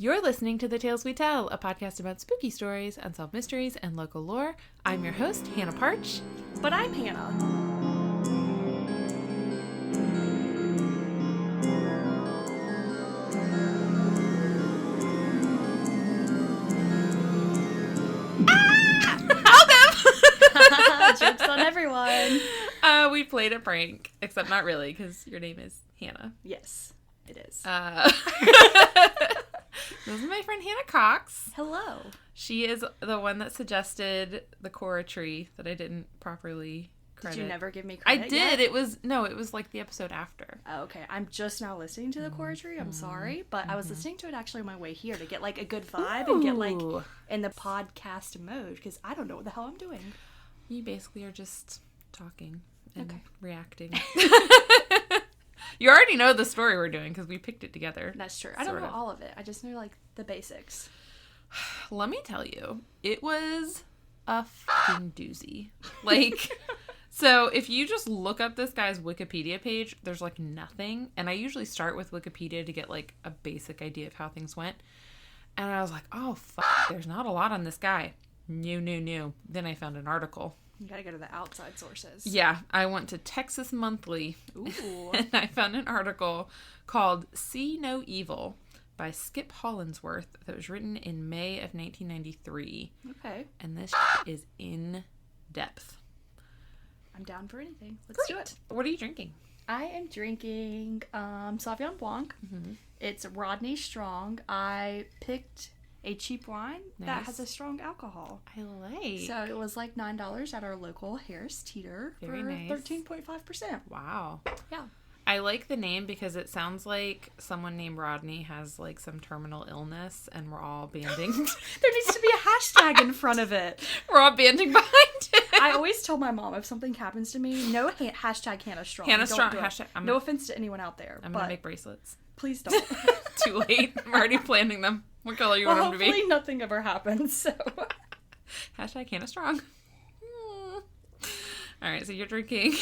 You're listening to The Tales We Tell, a podcast about spooky stories, unsolved mysteries, and local lore. I'm your host, Hannah Parch. But I'm Hannah. Jokes on everyone. We played a prank, except not really, because your name is Hannah. Yes, it is. This is my friend Hannah Cox. Hello. She is the one that suggested the Cora tree that I didn't properly credit. Did you never give me credit? I did. Yet? It was like the episode after. Oh, okay. I'm just now listening to the Cora tree. I'm sorry, but I was listening to it actually on my way here to get like a good vibe and get like in the podcast mode because I don't know what the hell I'm doing. You basically are just talking and reacting. You already know the story we're doing because we picked it together. That's true. I don't know all of it. I just know like the basics. Let me tell you, it was a fucking doozy. Like, so if you just look up this guy's Wikipedia page, there's like nothing. And I usually start with Wikipedia to get like a basic idea of how things went. And I was like, oh, fuck, there's not a lot on this guy. New. Then I found an article. You gotta go to the outside sources. Yeah, I went to Texas Monthly. Ooh. And I found an article called See No Evil by Skip Hollinsworth that was written in May of 1993. Okay. And this is in depth. I'm down for anything. Let's do it. What are you drinking? I am drinking Sauvignon Blanc. Mm-hmm. It's Rodney Strong. I picked a cheap wine that has a strong alcohol. I like. So it was like $9 at our local Harris Teeter for 13.5%. Wow. Yeah. I like the name because it sounds like someone named Rodney has like some terminal illness and we're all banding. There needs to be a hashtag in front of it. We're all banding behind it. I always tell my mom if something happens to me, no hashtag Hannah Strong. Hannah Strong. No offense to anyone out there. I'm going to make bracelets. Please don't. Too late. I'm already planning them. What color you want them to be? Hopefully nothing ever happens, so. Hashtag Hannah Strong. Alright, so you're drinking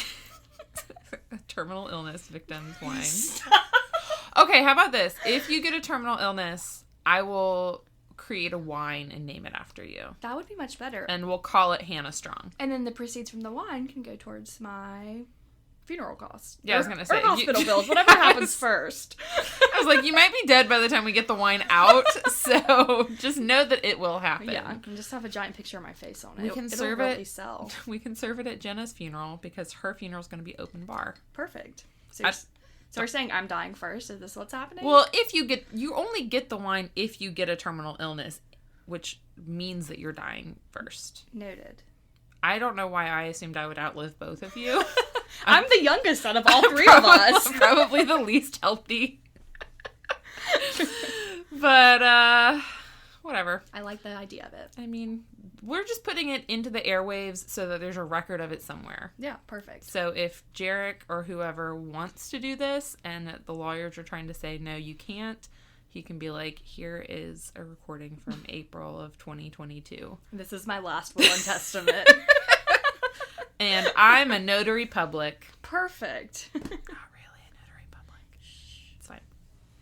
a terminal illness victim's wine. Okay, how about this? If you get a terminal illness, I will create a wine and name it after you. That would be much better. And we'll call it Hannah Strong. And then the proceeds from the wine can go towards my funeral costs. Yeah, I was going to say. Or hospital bills, whatever happens first. I was like, you might be dead by the time we get the wine out, so just know that it will happen. Yeah, I can just have a giant picture of my face on it. We can It'll serve really it. Sell. We can serve it at Jenna's funeral because her funeral is going to be open bar. Perfect. So we're saying I'm dying first. Is this what's happening? Well, you only get the wine if you get a terminal illness, which means that you're dying first. Noted. I don't know why I assumed I would outlive both of you. I'm the youngest out of all three of us. Probably the least healthy. But, whatever. I like the idea of it. I mean, we're just putting it into the airwaves so that there's a record of it somewhere. Yeah, perfect. So if Jarek or whoever wants to do this and the lawyers are trying to say, no, you can't, he can be like, here is a recording from April of 2022. This is my last will and testament. And I'm a notary public. Perfect. Not really a notary public. It's fine.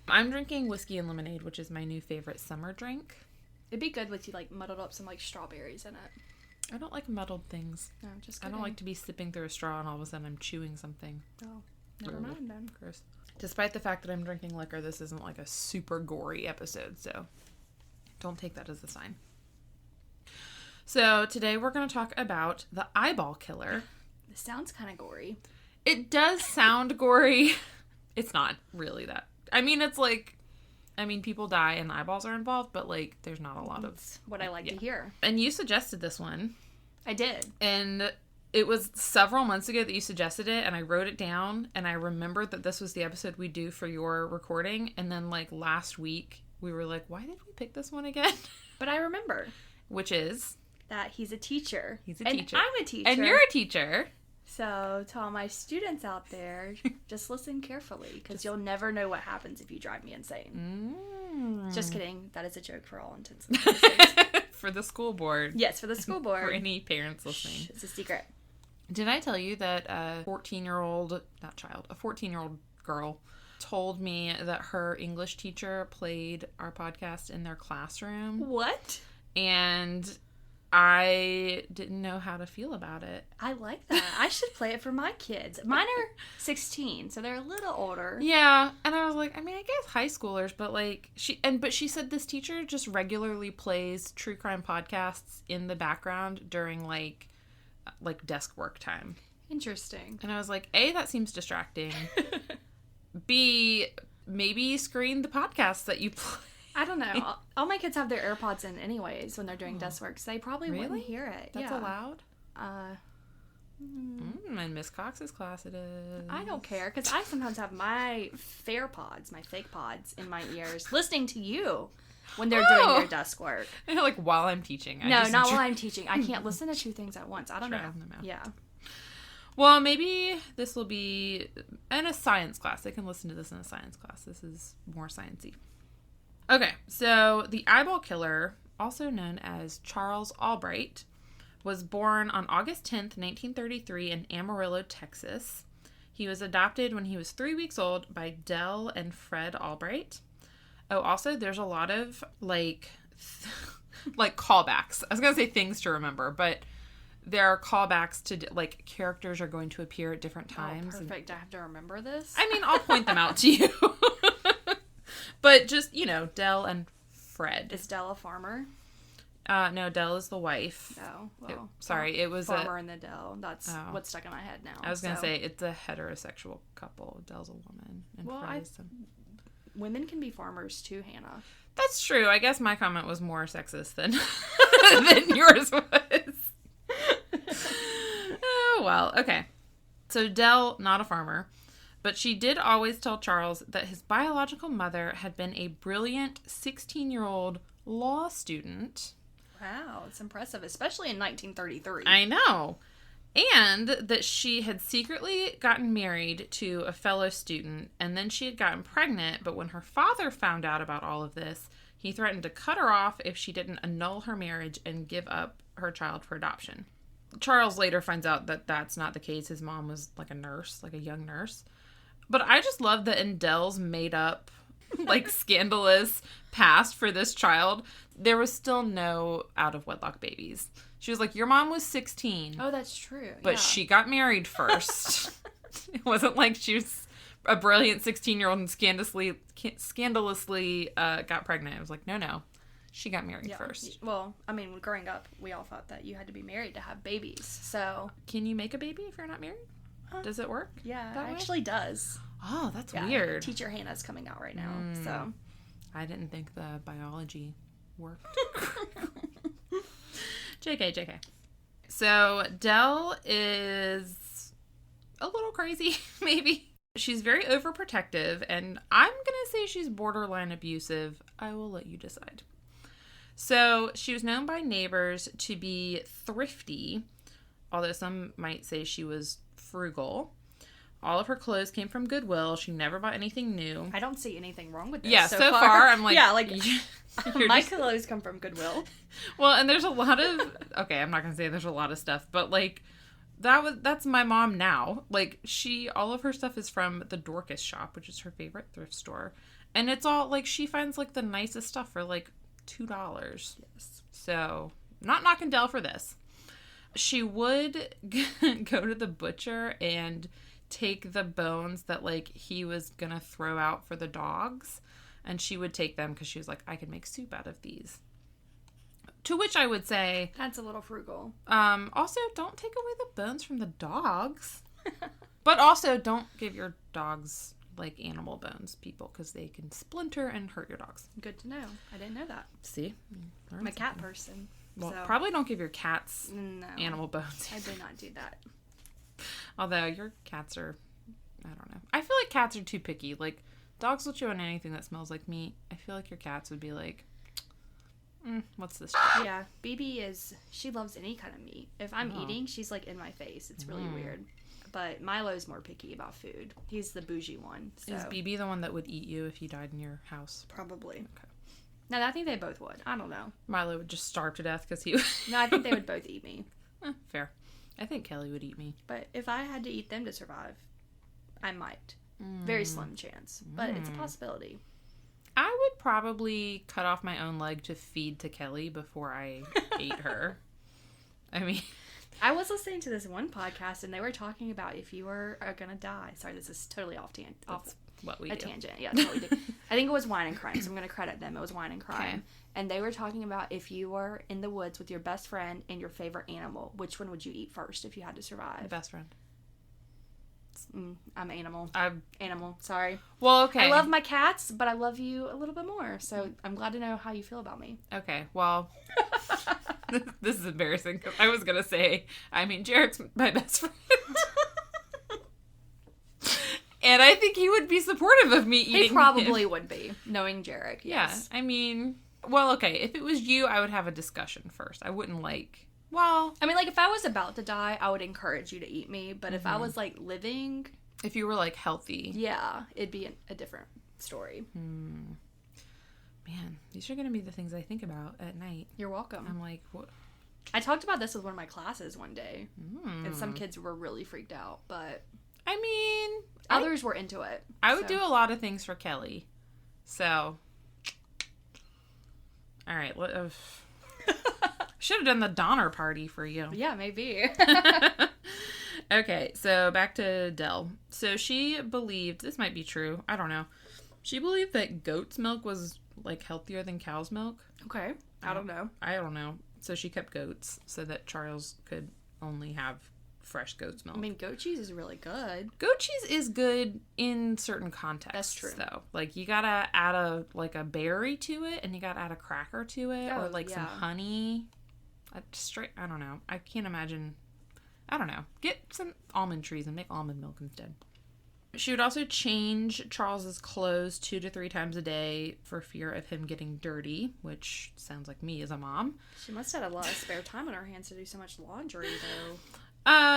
I'm drinking whiskey and lemonade, which is my new favorite summer drink. It'd be good with you like muddled up some like strawberries in it. I don't like muddled things. No, just kidding. I don't like to be sipping through a straw and all of a sudden I'm chewing something. Oh, never mind then. Gross. Despite the fact that I'm drinking liquor, this isn't like a super gory episode, so don't take that as a sign. So today we're going to talk about the eyeball killer. This sounds kind of gory. It does sound gory. It's not really that. I mean, it's like, people die and eyeballs are involved, but like there's not a lot of... That's what I like to hear. And you suggested this one. I did. And it was several months ago that you suggested it, and I wrote it down, and I remembered that this was the episode we do for your recording, and then like last week we were like, why did we pick this one again? But I remember. Which is? That he's a teacher. He's a teacher. And I'm a teacher. And you're a teacher. So to all my students out there, just listen carefully, because you'll never know what happens if you drive me insane. Just kidding. That is a joke for all intents and purposes. For the school board. Yes, for the school board. For any parents listening. Shh, it's a secret. Did I tell you that a 14-year-old girl told me that her English teacher played our podcast in their classroom. What? And I didn't know how to feel about it. I like that. I should play it for my kids. Mine are 16, so they're a little older. Yeah, and I was like, I mean, I guess high schoolers, but like but she said this teacher just regularly plays true crime podcasts in the background during like desk work time. Interesting. And I was like, A, that seems distracting. B, maybe screen the podcasts that you play. I don't know. All my kids have their AirPods in anyways when they're doing desk work, so they probably wouldn't hear it. That's allowed? In Miss Cox's class it is. I don't care, because I sometimes have my pods, my fake pods, in my ears, listening to you when they're doing their desk work. Like while I'm teaching. Not while I'm teaching. I can't listen to two things at once. I don't know. Yeah. Well, maybe this will be in a science class. They can listen to this in a science class. This is more sciencey. Okay, so the eyeball killer, also known as Charles Albright, was born on August 10th, 1933 in Amarillo, Texas. He was adopted when he was 3 weeks old by Dell and Fred Albright. Oh, also, there's a lot of, like callbacks. I was going to say things to remember, but there are callbacks to, like, characters are going to appear at different times. Oh, perfect. I have to remember this? I mean, I'll point them out to you. But just, Dell and Fred. Is Dell a farmer? No, Dell is the wife. Oh, well. It was farmer and the Dell. That's what's stuck in my head now. I was going to say, it's a heterosexual couple. Dell's a woman. And Fred is women can be farmers too, Hannah. That's true. I guess my comment was more sexist than yours was. Oh, well. Okay. So Dell, not a farmer. But she did always tell Charles that his biological mother had been a brilliant 16-year-old law student. Wow, it's impressive, especially in 1933. I know. And that she had secretly gotten married to a fellow student, and then she had gotten pregnant, but when her father found out about all of this, he threatened to cut her off if she didn't annul her marriage and give up her child for adoption. Charles later finds out that that's not the case. His mom was like a nurse, like a young nurse. But I just love that in Dell's made up, like, scandalous past for this child, there was still no out-of-wedlock babies. She was like, your mom was 16. Oh, that's true. But she got married first. It wasn't like she was a brilliant 16-year-old and scandalously got pregnant. It was like, no. She got married first. Well, I mean, growing up, we all thought that you had to be married to have babies, so... Can you make a baby if you're not married? Does it work? Yeah, it actually does. Oh, that's weird. Teacher Hannah's coming out right now, so. I didn't think the biology worked. JK. So, Dell is a little crazy, maybe. She's very overprotective, and I'm going to say she's borderline abusive. I will let you decide. So, she was known by neighbors to be thrifty, although some might say she was frugal. All of her clothes came from Goodwill. She never bought anything new. I don't see anything wrong with this. Yeah, so far I'm like... Yeah, like, my clothes come from Goodwill. Well, and there's a lot of... Okay, I'm not going to say there's a lot of stuff, but, like, that's my mom now. Like, all of her stuff is from the Dorcas shop, which is her favorite thrift store. And it's all, like, she finds, like, the nicest stuff for, like, $2. Yes. So, not knocking Dell for this. She would go to the butcher and take the bones that, like, he was gonna throw out for the dogs, and she would take them because she was like, I could make soup out of these. To which I would say, that's a little frugal. Also, don't take away the bones from the dogs. But also, don't give your dogs, like, animal bones, people, because they can splinter and hurt your dogs. Good to know. I didn't know that. See? I'm a cat person. Well, probably don't give your cats animal bones. I did not do that. Although your cats are, I don't know. I feel like cats are too picky. Like, dogs will chew on anything that smells like meat. I feel like your cats would be like, what's this? Yeah, BB she loves any kind of meat. If I'm eating, she's like in my face. It's really weird. But Milo's more picky about food. He's the bougie one. So. Is BB the one that would eat you if you died in your house? Probably. Okay. No, I think they both would. I don't know. Milo would just starve to death because he would... No, I think they would both eat me. Fair. I think Kelly would eat me. But if I had to eat them to survive, I might. Very slim chance, but it's a possibility. I would probably cut off my own leg to feed to Kelly before I ate her. I mean... I was listening to this one podcast, and they were talking about if you were going to die. Sorry, this is totally off what we do. Tangent. Yeah, that's what we do. I think it was Wine and Crime, so I'm going to credit them. It was Wine and Crime. Okay. And they were talking about if you were in the woods with your best friend and your favorite animal, which one would you eat first if you had to survive? My best friend. I'm animal. I'm animal. Sorry. Well, okay. I love my cats, but I love you a little bit more. So I'm glad to know how you feel about me. Okay. Well, this is embarrassing because I was gonna say, Jarek's my best friend, and I think he would be supportive of me eating. He probably would be, knowing Jarek. Yes. Yeah. Well, okay. If it was you, I would have a discussion first. I wouldn't Well, if I was about to die, I would encourage you to eat me. But if I was, living... If you were, healthy. Yeah, it'd be a different story. Man, these are going to be the things I think about at night. You're welcome. I'm like, what? I talked about this with one of my classes one day. And some kids were really freaked out. But... others were into it. I would do a lot of things for Kelly. So... All right, should have done the Donner Party for you. Yeah, maybe. Okay, so back to Dell. So she believed, this might be true, I don't know. She believed that goat's milk was, healthier than cow's milk. Okay, I don't know. I don't know. So she kept goats so that Charles could only have fresh goat's milk. Goat cheese is really good. Goat cheese is good in certain contexts. That's true. Though. You gotta add a berry to it, and you gotta add a cracker to it, or some honey. I don't know. I can't imagine. I don't know. Get some almond trees and make almond milk instead. She would also change Charles's clothes 2 to 3 times a day for fear of him getting dirty, which sounds like me as a mom. She must have had a lot of spare time on her hands to do so much laundry, though.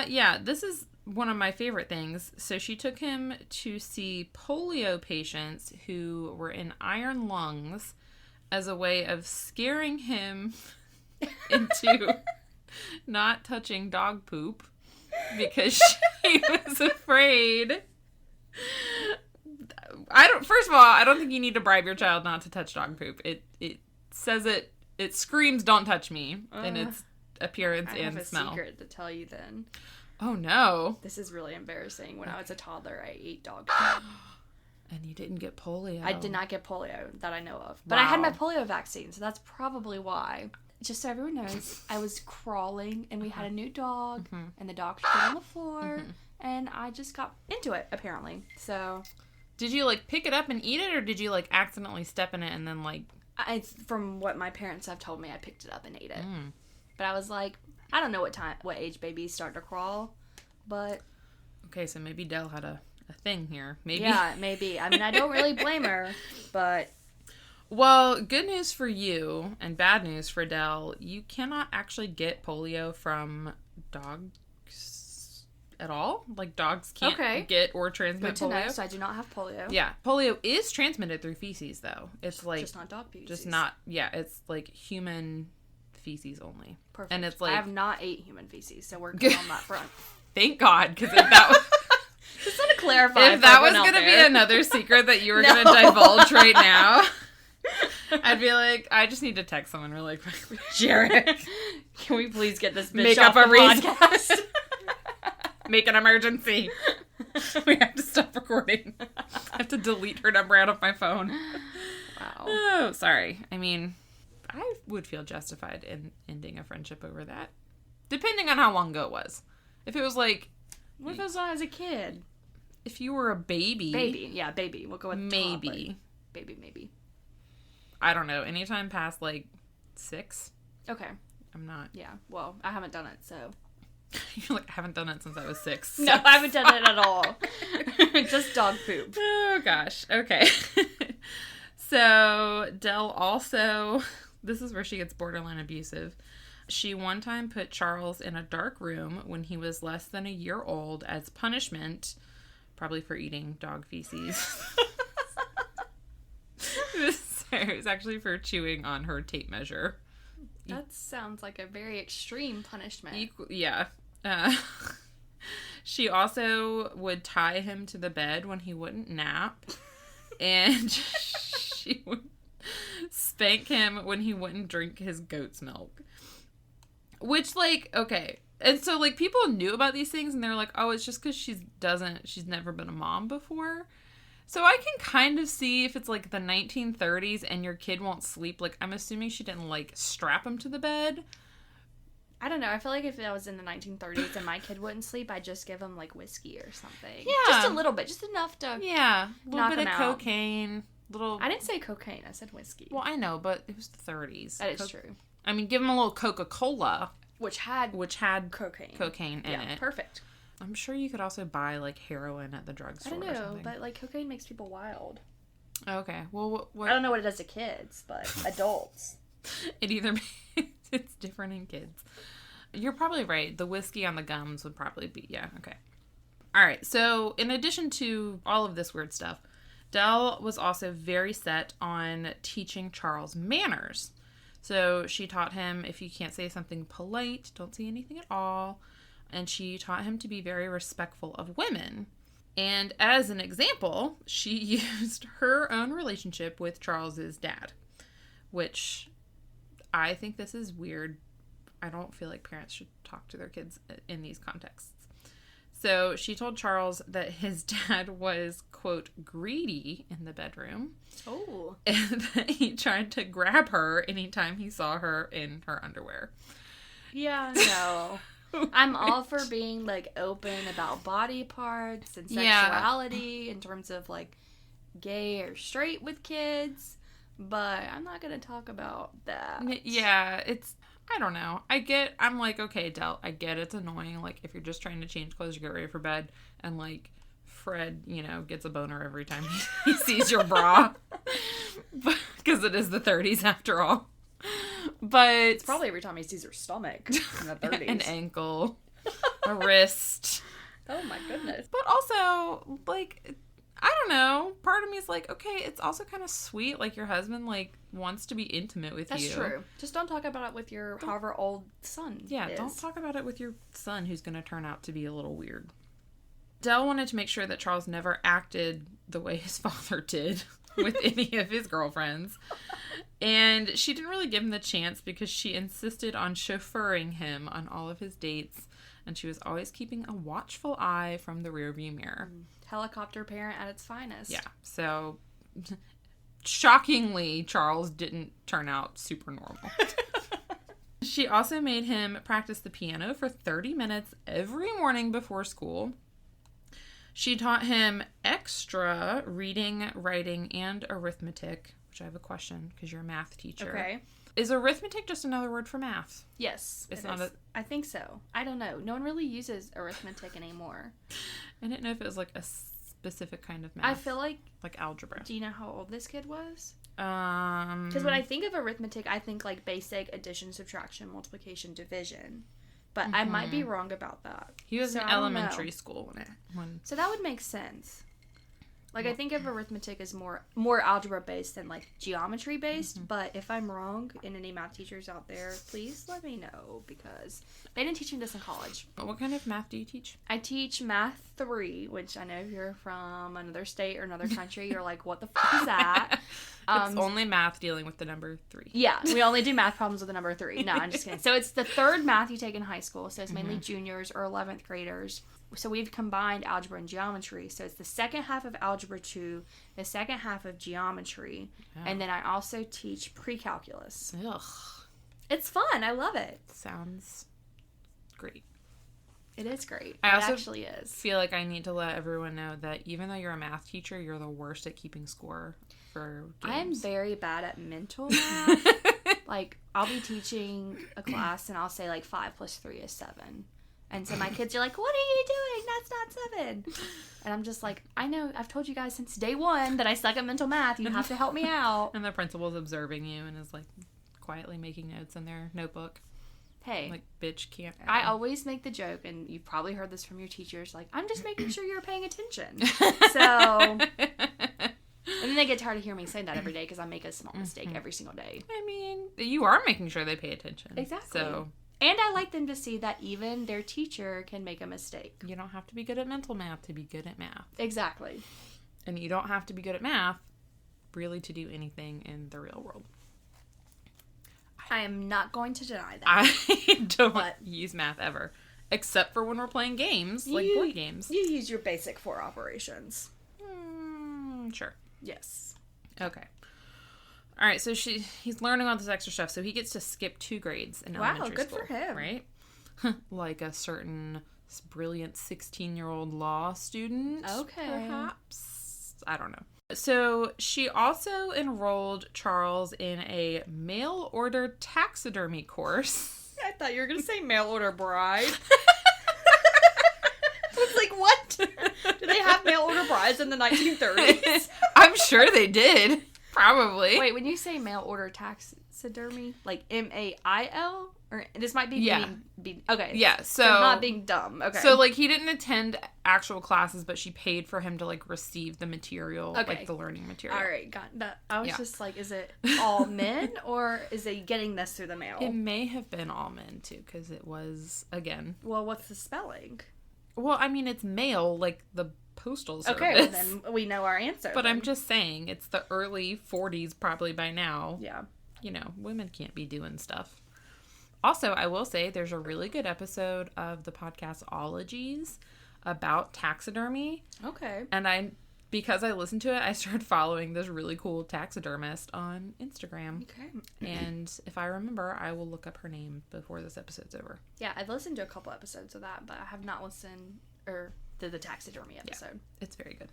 Yeah, this is one of my favorite things. So she took him to see polio patients who were in iron lungs as a way of scaring him into not touching dog poop because she was afraid. First of all, I don't think you need to bribe your child not to touch dog poop. It says it screams "Don't touch me" in its appearance and smell. I have a secret to tell you then. Oh no. This is really embarrassing. When I was a toddler, I ate dog food. And you didn't get polio. I did not get polio that I know of. But I had my polio vaccine, so that's probably why. Just so everyone knows, I was crawling and we had a new dog and the dog put on the floor and I just got into it apparently. So did you pick it up and eat it, or did you accidentally step in it and then from what my parents have told me, I picked it up and ate it. But I was I don't know what age babies start to crawl, but... Okay, so maybe Dell had a thing here. Maybe. Yeah, maybe. I don't really blame her, but... Well, good news for you and bad news for Dell. You cannot actually get polio from dogs at all. Dogs can't get or transmit polio. Know, so I do not have polio. Yeah. Polio is transmitted through feces, though. It's just not dog feces. Just not... Yeah, it's human... feces only. Perfect. And it's I have not ate human feces, so we're good on that front. Thank God, because if that was... Just want to clarify. If that was going to be another secret that you were going to divulge right now, I'd be I just need to text someone really quickly. Jarek, can we please get this bitch Make off up the podcast? Make an emergency. We have to stop recording. I have to delete her number out of my phone. Wow. Oh, sorry. I would feel justified in ending a friendship over that. Depending on how long ago it was. If it was What if it was when I was a kid? If you were a baby. Baby. Yeah, baby. We'll go with maybe. Baby, maybe. I don't know. Anytime past 6. Okay. I'm not. Yeah. Well, I haven't done it, so. You're I haven't done it since I was 6. No, I haven't done it at all. Just dog poop. Oh, gosh. Okay. So, Dell also... This is where she gets borderline abusive. She one time put Charles in a dark room when he was less than a year old as punishment, probably for eating dog feces. It was actually for chewing on her tape measure. That sounds like a very extreme punishment. Yeah. She also would tie him to the bed when he wouldn't nap. And she would spank him when he wouldn't drink his goat's milk. Which, like, okay. And so, like, people knew about these things, and they're like, oh, it's just because she's never been a mom before. So I can kind of see if it's, like, the 1930s and your kid won't sleep. Like, I'm assuming she didn't, like, strap him to the bed. I don't know. I feel like if I was in the 1930s and my kid wouldn't sleep, I'd just give him, like, whiskey or something. Yeah. Just a little bit. Just enough to Yeah. A little knock bit him of out. cocaine. I didn't say cocaine. I said whiskey. Well, I know, but it was the 30s. That is true. I mean, give him a little Coca-Cola. Which had cocaine in it. Perfect. I'm sure you could also buy, like, heroin at the drugstore. I don't or know, something. but, like, cocaine makes people wild. Okay. Well, what... I don't know what it does to kids, but adults. It either it's different in kids. You're probably right. The whiskey on the gums would probably be, yeah, okay. All right. So, in addition to all of this weird stuff, Dell was also very set on teaching Charles manners. So she taught him, if you can't say something polite, don't say anything at all. And she taught him to be very respectful of women. And as an example, she used her own relationship with Charles's dad, which I think this is weird. I don't feel like parents should talk to their kids in these contexts. So she told Charles that his dad was, quote, greedy in the bedroom. Oh. And that he tried to grab her anytime he saw her in her underwear. Yeah, no. I'm all for being, like, open about body parts and sexuality in terms of, like, gay or straight with kids. But I'm not going to talk about that. Yeah, I don't know. I'm like, okay, Del, I get it's annoying. Like, if you're just trying to change clothes, you get ready for bed, and, like, Fred, gets a boner every time he sees your bra. Because it is the 30s after all. But it's probably every time he sees her stomach in the 30s. An ankle. A wrist. Oh, my goodness. But also, like... I don't know. Part of me is like, okay, it's also kind of sweet. Like, your husband, like, wants to be intimate with you. That's true. Just don't talk about it with your however old son don't talk about it with your son who's going to turn out to be a little weird. Dell wanted to make sure that Charles never acted the way his father did with any of his girlfriends. And she didn't really give him the chance because she insisted on chauffeuring him on all of his dates. And she was always keeping a watchful eye from the rearview mirror. Helicopter parent at its finest. Yeah. So, shockingly, Charles didn't turn out super normal. She also made him practice the piano for 30 minutes every morning before school. She taught him extra reading, writing, and arithmetic, which I have a question because you're a math teacher. Okay. Is arithmetic just another word for math? Yes. It's not a... I think so. I don't know. No one really uses arithmetic anymore. I didn't know if it was like a specific kind of math. I feel like algebra. Do you know how old this kid was? Because when I think of arithmetic, I think like basic addition, subtraction, multiplication, division. But I might be wrong about that. He was in elementary school when. So that would make sense. Like, I think of arithmetic as more algebra-based than, like, geometry-based. Mm-hmm. But if I'm wrong, and any math teachers out there, please let me know. Because they didn't teach me this in college. What kind of math do you teach? I teach Math 3, which I know if you're from another state or another country, you're like, what the fuck is that? It's only math dealing with the number 3. Yeah, we only do math problems with the number 3. No, I'm just kidding. So it's the third math you take in high school. So it's mainly juniors or 11th graders. So we've combined algebra and geometry. So it's the second half of Algebra 2, the second half of geometry, and then I also teach pre-calculus. Ugh. It's fun. I love it. Sounds great. It is great. It also actually is. Feel like I need to let everyone know that even though you're a math teacher, you're the worst at keeping score for games. I'm very bad at mental math. Like, I'll be teaching a class and I'll say, like, 5 plus 3 is 7. And so my kids are like, what are you doing? That's not 7. And I'm just like, I know. I've told you guys since day 1 that I suck at mental math. You have to help me out. And the principal's observing you and is, like, quietly making notes in their notebook. Hey. Like, bitch can't. I always make the joke, and you've probably heard this from your teachers, like, I'm just making sure you're paying attention. So... And then they get tired of hearing me say that every day because I make a small mistake every single day. I mean, you are making sure they pay attention. Exactly. So... And I like them to see that even their teacher can make a mistake. You don't have to be good at mental math to be good at math. Exactly. And you don't have to be good at math really to do anything in the real world. I am not going to deny that. I don't use math ever. Except for when we're playing games, like board games. You use your basic 4 operations. Sure. Yes. Okay. All right, so he's learning all this extra stuff, so he gets to skip 2 grades in elementary school. Wow, good for him. Right? Like a certain brilliant 16-year-old law student, perhaps? I don't know. So she also enrolled Charles in a mail-order taxidermy course. I thought you were going to say mail-order bride. I was like, what? Do they have mail-order brides in the 1930s? I'm sure they did. Probably. Wait, when you say mail-order taxidermy, like M-A-I-L? Or this might be being okay. Yeah, so not being dumb. Okay. So, like, he didn't attend actual classes, but she paid for him to, like, receive the material, like, the learning material. All right, got that. I was just like, is it all men, or is it getting this through the mail? It may have been all men, too, because it was, again... Well, what's the spelling? Well, I mean, it's mail, like the postal service. Okay, well, then we know our answer. But I'm just saying, it's the early 40s probably by now. Yeah. You know, women can't be doing stuff. Also, I will say there's a really good episode of the podcast Ologies about taxidermy. Okay. And because I listened to it, I started following this really cool taxidermist on Instagram. Okay. And if I remember, I will look up her name before this episode's over. Yeah, I've listened to a couple episodes of that, but I have not listened to the taxidermy episode. Yeah, it's very good.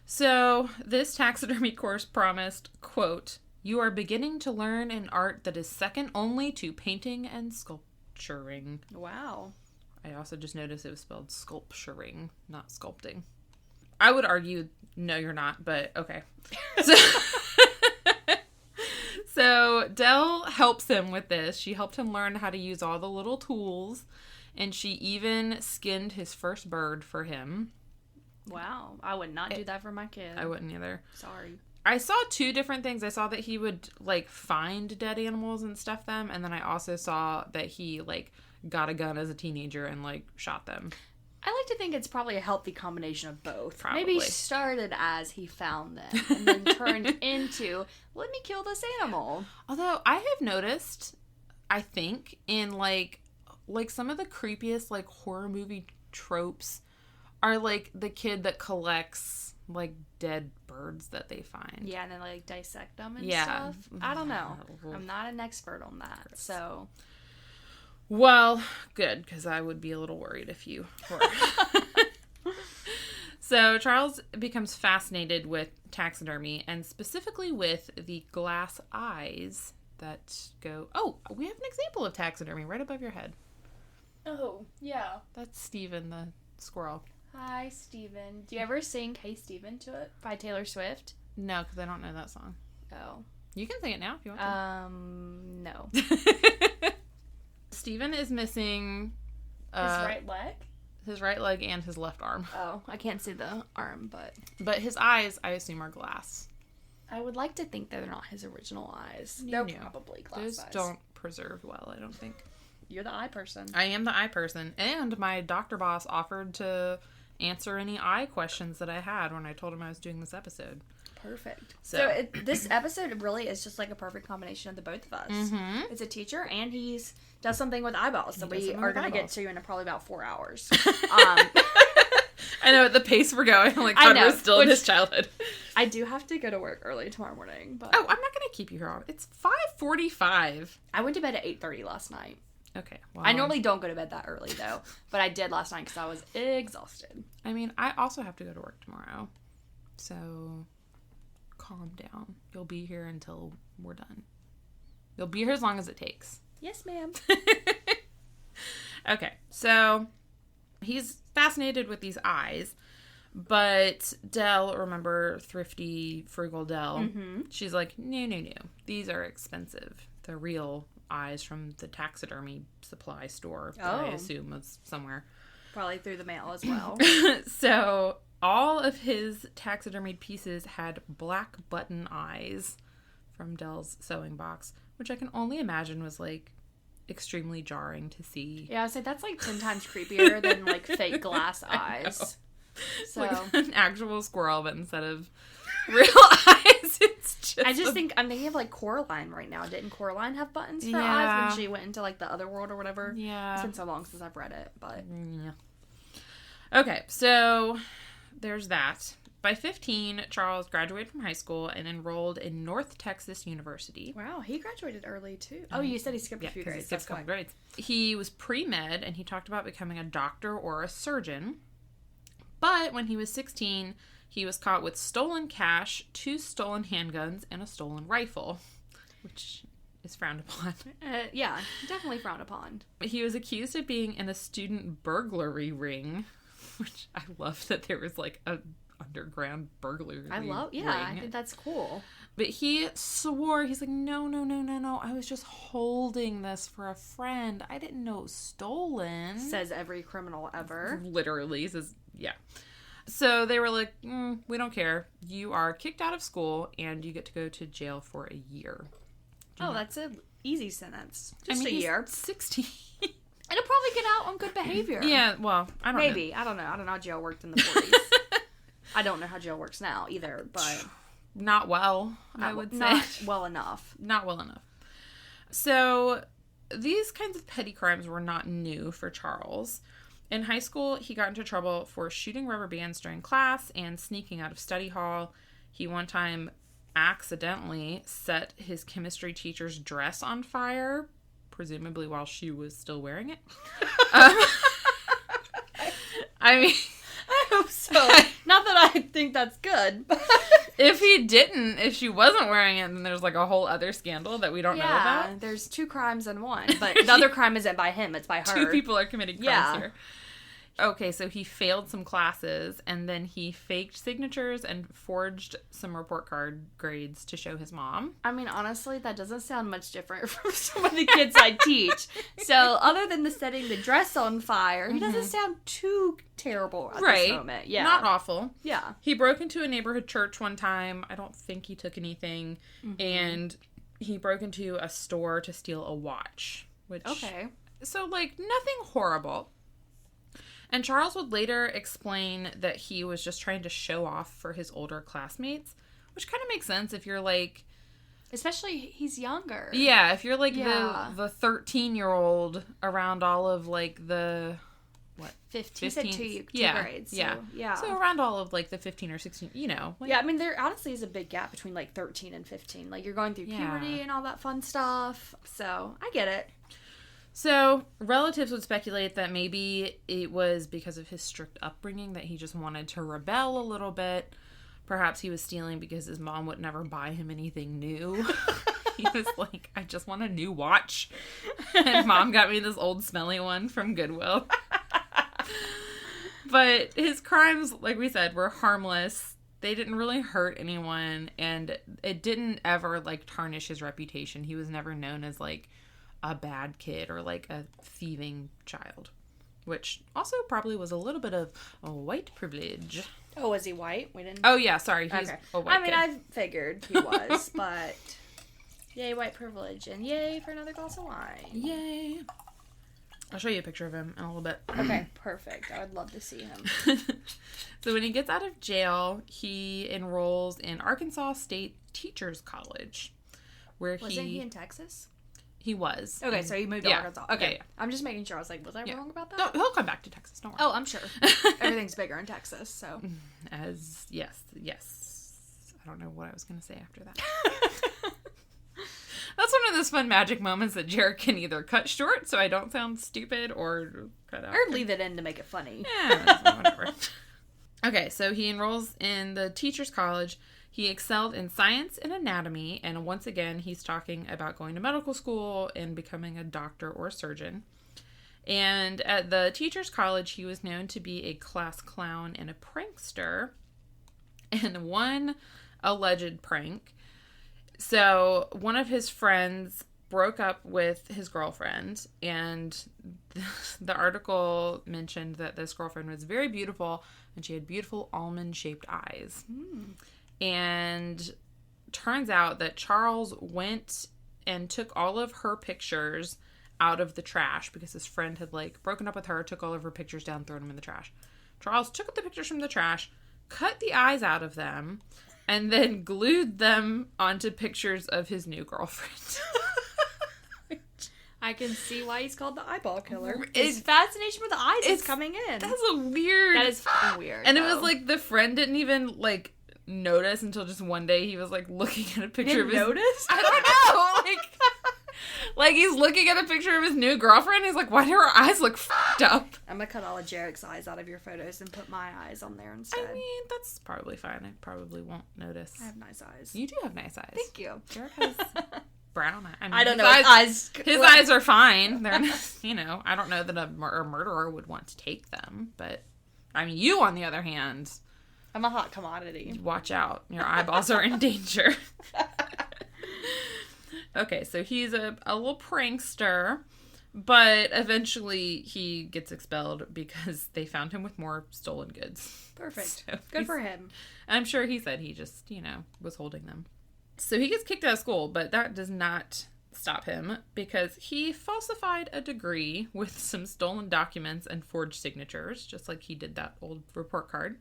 So, this taxidermy course promised, quote, "You are beginning to learn an art that is second only to painting and sculpturing." Wow. I also just noticed it was spelled sculpturing, not sculpting. I would argue, no, you're not, but okay. So Dell helps him with this. She helped him learn how to use all the little tools, and she even skinned his first bird for him. Wow. I would not do that for my kid. I wouldn't either. Sorry. I saw 2 different things. I saw that he would, like, find dead animals and stuff them, and then I also saw that he, like, got a gun as a teenager and, like, shot them. I like to think it's probably a healthy combination of both. Probably. Maybe started as he found them and then turned into, let me kill this animal. Although, I have noticed, I think, in, like some of the creepiest, like, horror movie tropes are, like, the kid that collects, like, dead birds that they find. Yeah, and then, like, dissect them and stuff. I don't know. I'm not an expert on that, so... Well, good, because I would be a little worried if you were. So, Charles becomes fascinated with taxidermy, and specifically with the glass eyes that go... Oh, we have an example of taxidermy right above your head. Oh, yeah. That's Steven the squirrel. Hi, Steven. Do you ever sing Hey Steven to it by Taylor Swift? No, because I don't know that song. Oh. You can sing it now if you want to. No. Steven is missing... his right leg? His right leg and his left arm. Oh, I can't see the arm, but... But his eyes, I assume, are glass. I would like to think they're not his original eyes. They're probably glass eyes. Those don't preserve well, I don't think. You're the eye person. I am the eye person. And my doctor boss offered to answer any eye questions that I had when I told him I was doing this episode. Perfect. So this episode really is just like a perfect combination of the both of us. Mm-hmm. It's a teacher, and he's does something with eyeballs that we are going to get to in probably about 4 hours. I know, at the pace we're going, I'm like, God, we're still in his childhood. I do have to go to work early tomorrow morning. But Oh, I'm not going to keep you here. It's 5:45. I went to bed at 8:30 last night. Okay. Well, I normally don't go to bed that early, though. But I did last night because I was exhausted. I mean, I also have to go to work tomorrow. So... calm down. You'll be here until we're done. You'll be here as long as it takes. Yes, ma'am. Okay, so he's fascinated with these eyes, but Dell, remember thrifty, frugal Dell, she's like, no. These are expensive. The real eyes from the taxidermy supply store, that I assume was somewhere. Probably through the mail as well. So... all of his taxidermied pieces had black button eyes from Dell's sewing box, which I can only imagine was like extremely jarring to see. Yeah, I would say that's like 10 times creepier than like fake glass eyes. So like an actual squirrel, but instead of real eyes, it's just... I'm thinking of like Coraline right now. Didn't Coraline have buttons for eyes when she went into like the other world or whatever? Yeah. It's been so long since I've read it, but... Yeah. Okay, so there's that. By 15, Charles graduated from high school and enrolled in North Texas University. Wow, he graduated early too. Oh, you said he skipped a few grades. He skipped a couple grades. He was pre-med, and he talked about becoming a doctor or a surgeon. But when he was 16, he was caught with stolen cash, 2 stolen handguns, and a stolen rifle, which is frowned upon. Yeah, definitely frowned upon. He was accused of being in a student burglary ring, which I love that there was like a underground burglary ring. I think that's cool. But he swore, he's like, no, I was just holding this for a friend. I didn't know it was stolen. Says every criminal ever. Literally says, yeah. So they were like, we don't care. You are kicked out of school and you get to go to jail for a year. That's an easy sentence. Just a he's year. 16. And he'll probably get out on good behavior. Yeah, well, I don't know. Maybe. I don't know. I don't know how jail worked in the 40s. I don't know how jail works now either, but... Not well, I would say. Not well enough. Not well enough. So, these kinds of petty crimes were not new for Charles. In high school, he got into trouble for shooting rubber bands during class and sneaking out of study hall. He one time accidentally set his chemistry teacher's dress on fire, presumably while she was still wearing it. I mean... I hope so. Not that I think that's good. If she wasn't wearing it, then there's like a whole other scandal that we don't know about. Yeah, there's 2 crimes in one. But the other crime isn't by him, it's by her. 2 people are committing crimes here. Okay, so he failed some classes, and then he faked signatures and forged some report card grades to show his mom. I mean, honestly, that doesn't sound much different from some of the kids I teach. So, other than the setting the dress on fire, he doesn't sound too terrible at this moment. Yeah. Not awful. Yeah. He broke into a neighborhood church one time. I don't think he took anything. Mm-hmm. And he broke into a store to steal a watch. Okay. So, like, nothing horrible. And Charles would later explain that he was just trying to show off for his older classmates, which kind of makes sense if you're like... Especially he's younger. Yeah, if you're like the 13-year-old around all of like the... What? 15. He said two grades. So, yeah. So around all of like the 15 or 16, you know. Like, yeah, I mean, there honestly is a big gap between like 13 and 15. Like you're going through puberty and all that fun stuff. So I get it. So, relatives would speculate that maybe it was because of his strict upbringing that he just wanted to rebel a little bit. Perhaps he was stealing because his mom would never buy him anything new. He was like, I just want a new watch. And mom got me this old smelly one from Goodwill. But his crimes, like we said, were harmless. They didn't really hurt anyone. And it didn't ever, like, tarnish his reputation. He was never known as, like, a bad kid or like a thieving child, which also probably was a little bit of white privilege. Oh, was he white? We didn't. Oh yeah, sorry, he's a white kid. I figured he was, but yay white privilege and yay for another glass of wine. Yay! I'll show you a picture of him in a little bit. Okay, perfect. I would love to see him. So when he gets out of jail, he enrolls in Arkansas State Teachers College, where Wasn't he in Texas? He was. Okay, so he moved to Arkansas. Okay. Yeah. I'm just making sure. I was like, was I wrong about that? No, he'll come back to Texas. Don't worry. Oh, I'm sure. Everything's bigger in Texas, so. Yes. I don't know what I was going to say after that. That's one of those fun magic moments that Jared can either cut short so I don't sound stupid or cut out. Or leave it in to make it funny. Yeah, whatever. Okay, so he enrolls in the Teachers College. He excelled in science and anatomy, and once again, he's talking about going to medical school and becoming a doctor or surgeon. And at the Teachers College, he was known to be a class clown and a prankster. And one alleged prank. So, one of his friends broke up with his girlfriend, and the article mentioned that this girlfriend was very beautiful, and she had beautiful almond-shaped eyes. And turns out that Charles went and took all of her pictures out of the trash because his friend had, like, broken up with her, took all of her pictures down, thrown them in the trash. Charles took the pictures from the trash, cut the eyes out of them, and then glued them onto pictures of his new girlfriend. I can see why he's called the eyeball killer. His fascination with the eyes is coming in. That is fucking weird. And it was like the friend didn't even like notice until just one day he was like looking at a picture of his... Notice? I don't know. Like he's looking at a picture of his new girlfriend. He's like, why do her eyes look fucked up? I'm gonna cut all of Jarek's eyes out of your photos and put my eyes on there instead. I mean, that's probably fine. I probably won't notice. I have nice eyes. You do have nice eyes. Thank you. Jarek has brown eyes. I don't know. His eyes are fine. They're not, I don't know that a murderer would want to take them. But, I mean, you, on the other hand... I'm a hot commodity. Watch out. Your eyeballs are in danger. Okay, so he's a little prankster, but eventually he gets expelled because they found him with more stolen goods. Perfect. So good for him. I'm sure he said he just, was holding them. So he gets kicked out of school, but that does not stop him because he falsified a degree with some stolen documents and forged signatures, just like he did that old report card.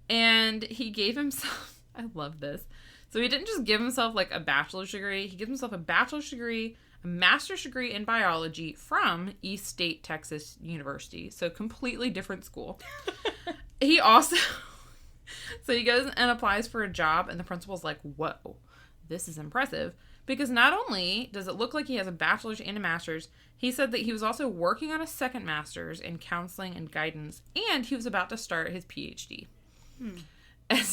And he gave himself, I love this. So he didn't just give himself like a bachelor's degree. He gives himself a bachelor's degree, a master's degree in biology from East State, Texas University. So completely different school. He also, so he goes and applies for a job and the principal's like, whoa, this is impressive. Because not only does it look like he has a bachelor's and a master's, he said that he was also working on a second master's in counseling and guidance, and he was about to start his PhD. And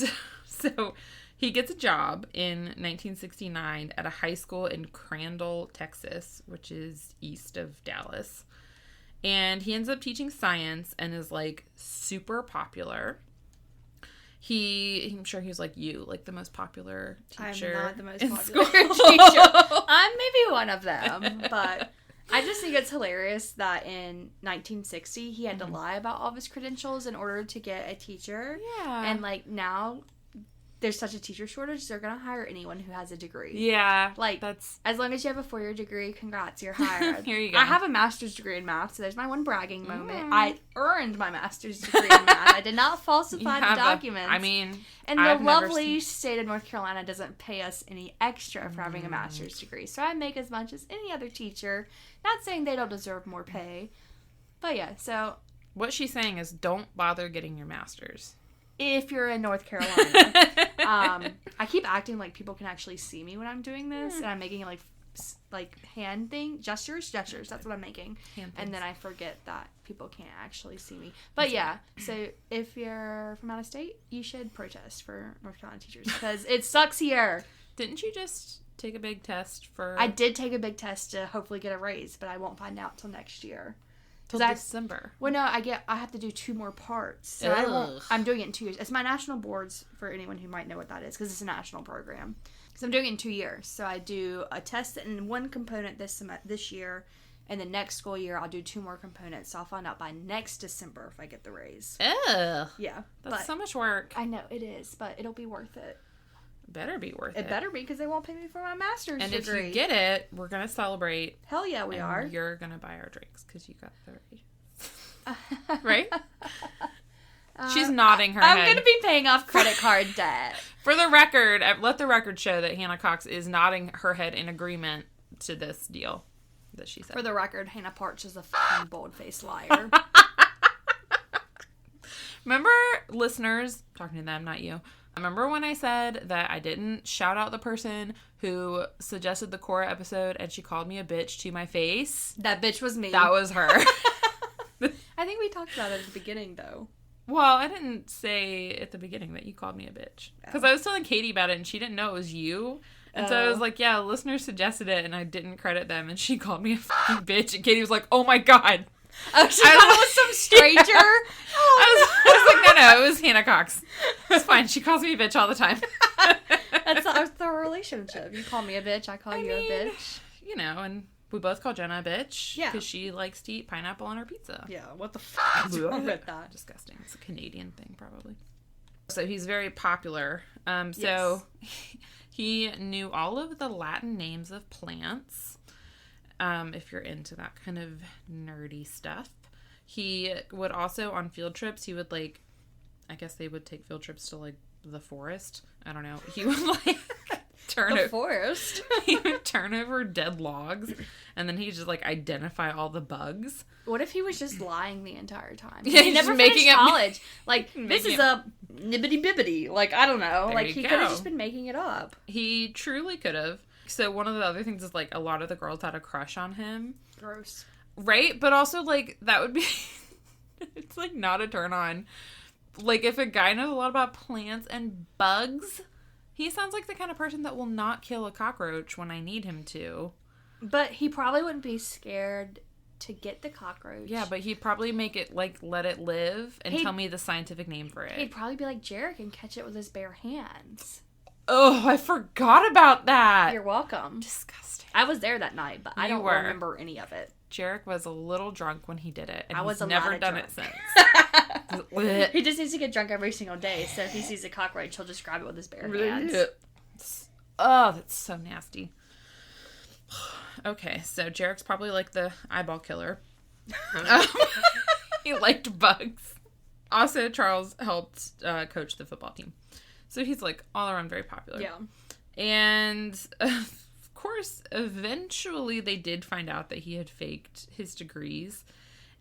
so he gets a job in 1969 at a high school in Crandall, Texas, which is east of Dallas. And he ends up teaching science and is like super popular. I'm sure he was like you, like the most popular teacher. I'm not the most popular teacher. I'm maybe one of them, but I just think it's hilarious that in 1960 he had to lie about all of his credentials in order to get a teacher. Yeah. And like now there's such a teacher shortage, they're going to hire anyone who has a degree. Yeah. Like, that's... as long as you have a 4-year degree, congrats, you're hired. Here you go. I have a master's degree in math, so there's my one bragging moment. I earned my master's degree in math. I did not falsify the documents. And the lovely state of North Carolina doesn't pay us any extra for having a master's degree. So I make as much as any other teacher. Not saying they don't deserve more pay. But yeah, so... What she's saying is don't bother getting your master's. If you're in North Carolina. I keep acting like people can actually see me when I'm doing this. And I'm making like hand thing. Gestures. That's what I'm making. And then I forget that people can't actually see me. But yeah, so if you're from out of state, you should protest for North Carolina teachers. Because it sucks here. Didn't you just take a big test for... I did take a big test to hopefully get a raise. But I won't find out till next year. Till December. Well, no, I have to do 2 more parts. So I'm doing it in 2 years. It's my national boards for anyone who might know what that is, because it's a national program. So I'm doing it in 2 years. So I do a test in one component this year, and the next school year I'll do 2 more components. So I'll find out by next December if I get the raise. Ugh. Yeah. That's so much work. I know, it is, but it'll be worth it. Better be worth it. It better be, because they won't pay me for my master's degree. And if you get it, we're going to celebrate. Hell yeah, we are. You're going to buy our drinks, because you got the raise. Right? She's nodding her head. I'm going to be paying off credit card debt. For the record, let the record show that Hannah Cox is nodding her head in agreement to this deal that she said. For the record, Hannah Parch is a fucking bold-faced liar. Remember, listeners, talking to them, not you. Remember when I said that I didn't shout out the person who suggested the Cora episode and she called me a bitch to my face? That bitch was me. That was her. I think we talked about it at the beginning, though. Well, I didn't say at the beginning that you called me a bitch. Because I was telling Katie about it and she didn't know it was you. And so I was like, yeah, listeners suggested it and I didn't credit them and she called me a fucking bitch. And Katie was like, oh my God. Oh, she thought it was some stranger? Yeah. I was like, no, it was Hannah Cox. It's fine. She calls me a bitch all the time. That's our relationship. You call me a bitch, I call you a bitch. You know, and we both call Jenna a bitch. Yeah. Because she likes to eat pineapple on her pizza. Yeah, what the fuck is wrong with that? Disgusting. It's a Canadian thing, probably. So he's very popular. So yes. He knew all of the Latin names of plants. if you're into that kind of nerdy stuff. He would also, on field trips, he would, like, I guess they would take field trips to, like, the forest. I don't know. He would, like, forest? He would turn over dead logs, and then he'd just, like, identify all the bugs. What if he was just lying the entire time? Yeah, he never finished college. Like, this is a nibbity-bibbity. Like, I don't know. Like, he could have just been making it up. He truly could have. So one of the other things is, like, a lot of the girls had a crush on him. Gross. Right? But also, like, that would be... it's, like, not a turn on. Like, if a guy knows a lot about plants and bugs, he sounds like the kind of person that will not kill a cockroach when I need him to. But he probably wouldn't be scared to get the cockroach. Yeah, but he'd probably make it, like, let it live and tell me the scientific name for it. He'd probably be like Jarek and catch it with his bare hands. Oh, I forgot about that. You're welcome. Disgusting. I was there that night, but I don't remember any of it. Jarek was a little drunk when he did it, and he's never done it since. He just needs to get drunk every single day, so if he sees a cockroach, he'll just grab it with his bare hands. Oh, that's so nasty. Okay, so Jarek's probably like the eyeball killer. He liked bugs. Also, Charles helped coach the football team. So he's, like, all around very popular. Yeah. And... of course, eventually they did find out that he had faked his degrees.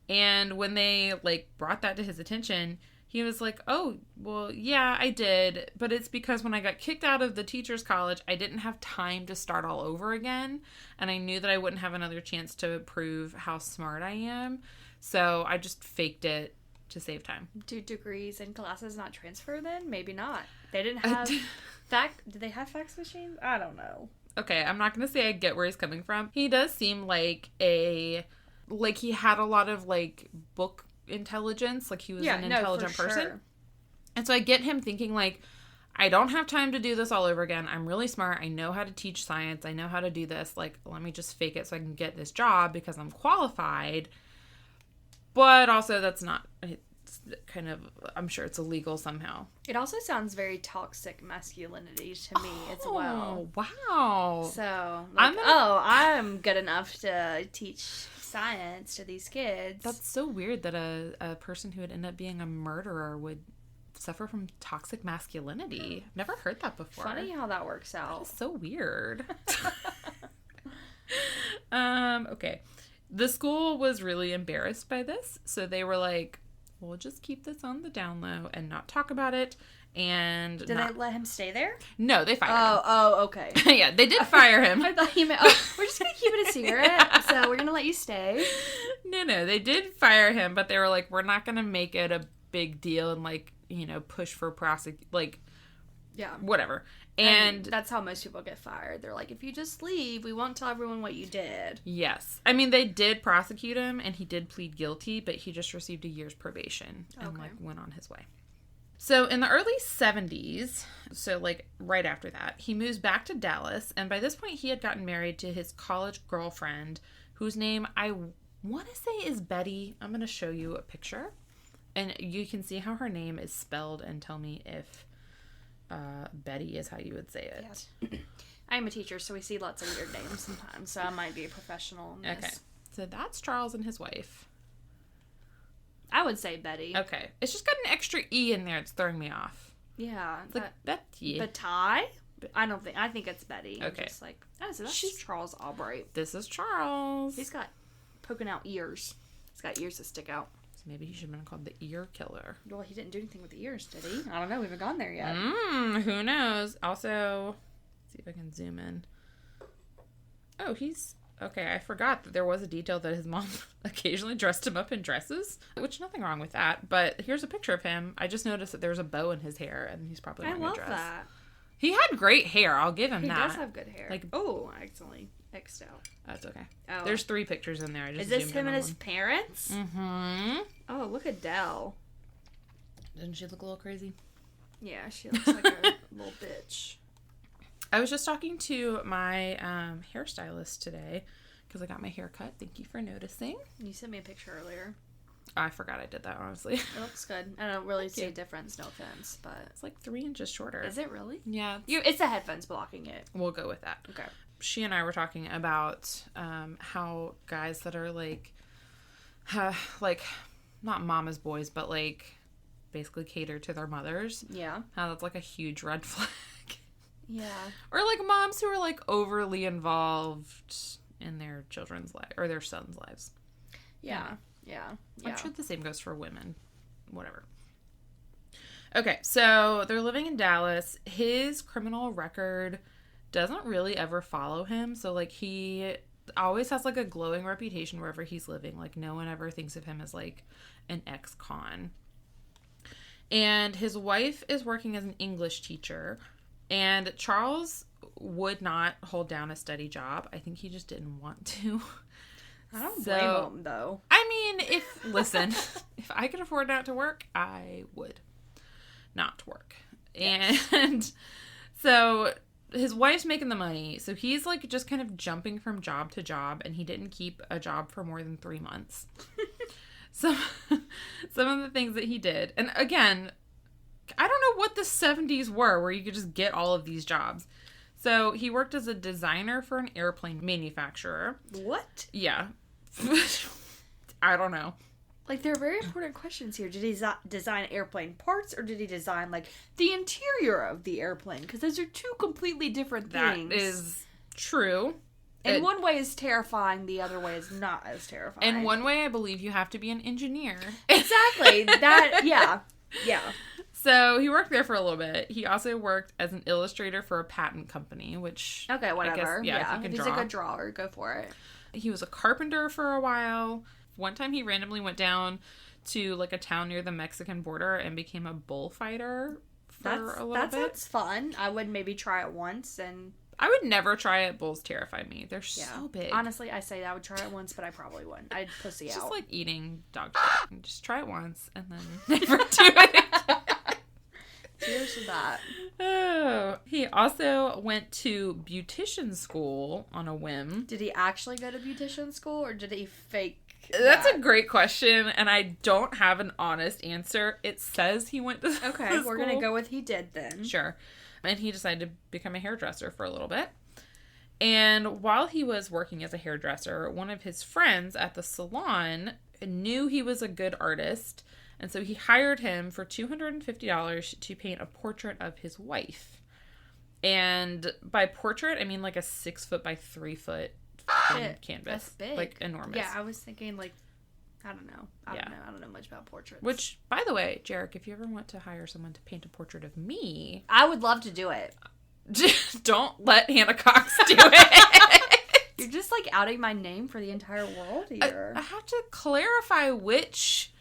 And when they, like, brought that to his attention, he was like, oh, well, yeah, I did. But it's because when I got kicked out of the teacher's college, I didn't have time to start all over again. And I knew that I wouldn't have another chance to prove how smart I am. So I just faked it to save time. Do degrees and classes not transfer then? Maybe not. They didn't have... Did they have fax machines? I don't know. Okay, I'm not going to say I get where he's coming from. He does seem like he had a lot of, like, book intelligence. Like, he was an intelligent person. Sure. And so I get him thinking, like, I don't have time to do this all over again. I'm really smart. I know how to teach science. I know how to do this. Like, let me just fake it so I can get this job because I'm qualified. But also, that's not... kind of, I'm sure it's illegal somehow. It also sounds very toxic masculinity to me as well. Wow. So, like, I'm good enough to teach science to these kids. That's so weird that a person who would end up being a murderer would suffer from toxic masculinity. I've never heard that before. Funny how that works out. That is so weird. Okay. The school was really embarrassed by this, so they were like, we'll just keep this on the down low and not talk about it. And did they let him stay there? No, they fired him. Oh, okay. Yeah, they did fire him. I thought you meant, we're just going to keep it a secret, so we're going to let you stay. No, they did fire him, but they were like, we're not going to make it a big deal and, like, you know, push for whatever. And that's how most people get fired. They're like, if you just leave, we won't tell everyone what you did. Yes. I mean, they did prosecute him, and he did plead guilty, but he just received a year's probation and, went on his way. So in the early 70s, so, like, right after that, he moves back to Dallas, and by this point, he had gotten married to his college girlfriend, whose name I want to say is Betty. I'm going to show you a picture, and you can see how her name is spelled and tell me if... Betty is how you would say it. Yeah. I'm a teacher, so we see lots of weird names sometimes, so I might be a professional in this. Okay. So that's Charles and his wife. I would say Betty. Okay. It's just got an extra E in there. It's throwing me off. Yeah. It's like Betty. Betty? I think it's Betty. Okay. Just like, so that's Charles Albright. This is Charles. He's got poking out ears. He's got ears that stick out. Maybe he should have been called the ear killer. Well, he didn't do anything with the ears, did he? I don't know. We haven't gone there yet. Who knows? Also, let's see if I can zoom in. Oh, okay, I forgot that there was a detail that his mom occasionally dressed him up in dresses, which nothing wrong with that. But here's a picture of him. I just noticed that there's a bow in his hair, and he's probably wearing a dress. I love that. He had great hair. I'll give him that. He does have good hair. Like, I accidentally X'd out. That's okay. Oh. There's 3 pictures in there. Is this him and his parents? Mm-hmm. Oh, look at Dell. Doesn't she look a little crazy? Yeah, she looks like a little bitch. I was just talking to my hairstylist today because I got my hair cut. Thank you for noticing. You sent me a picture earlier. I forgot I did that, honestly. It looks good. I don't really see a difference, no offense, but... It's like 3 inches shorter. Is it really? Yeah. It's the headphones blocking it. We'll go with that. Okay. she and I were talking about how guys that are like not mama's boys, but like basically cater to their mothers. Yeah. How that's like a huge red flag. Yeah. Or like moms who are like overly involved in their children's life or their sons' lives. Yeah. Yeah. I'm sure the same goes for women. Whatever. Okay, so they're living in Dallas. His criminal record doesn't really ever follow him. So like he always has like a glowing reputation wherever he's living. Like no one ever thinks of him as like an ex-con. And his wife is working as an English teacher. And Charles would not hold down a steady job. I think he just didn't want to. I don't blame him, though. I mean, if I could afford not to work, I would not work. Yes. And so his wife's making the money. So he's like just kind of jumping from job to job. And he didn't keep a job for more than 3 months. Some of the things that he did. And again, I don't know what the 70s were where you could just get all of these jobs. So he worked as a designer for an airplane manufacturer. What? Yeah. I don't know. Like, there are very important questions here. Did he design airplane parts, or did he design, like, the interior of the airplane? Because those are two completely different things. That is true. And one way is terrifying, the other way is not as terrifying. In one way, I believe you have to be an engineer. Exactly. Yeah. So he worked there for a little bit. He also worked as an illustrator for a patent company, which... Okay, whatever. I guess, if he's a good drawer, go for it. He was a carpenter for a while. One time he randomly went down to like a town near the Mexican border and became a bullfighter for a little bit. That sounds fun. I would maybe try it once and... I would never try it. Bulls terrify me. They're so big. Honestly, I say that I would try it once, but I probably wouldn't. I'd pussy out. Just like eating dog shit. Just try it once and then never do it again. Cheers to that. Oh. He also went to beautician school on a whim. Did he actually go to beautician school, or did he fake That's a great question, and I don't have an honest answer. It says he went to Okay, we're going to go with he did then. Sure. And he decided to become a hairdresser for a little bit. And while he was working as a hairdresser, one of his friends at the salon knew he was a good artist. And so he hired him for $250 to paint a portrait of his wife. And by portrait, I mean like a 6 foot by 3 foot canvas. That's big. Like enormous. Yeah, I was thinking like, I don't know. I don't know much about portraits. Which, by the way, Jarek, if you ever want to hire someone to paint a portrait of me... I would love to do it. Don't let Hannah Cox do it. You're just like outing my name for the entire world here. I have to clarify which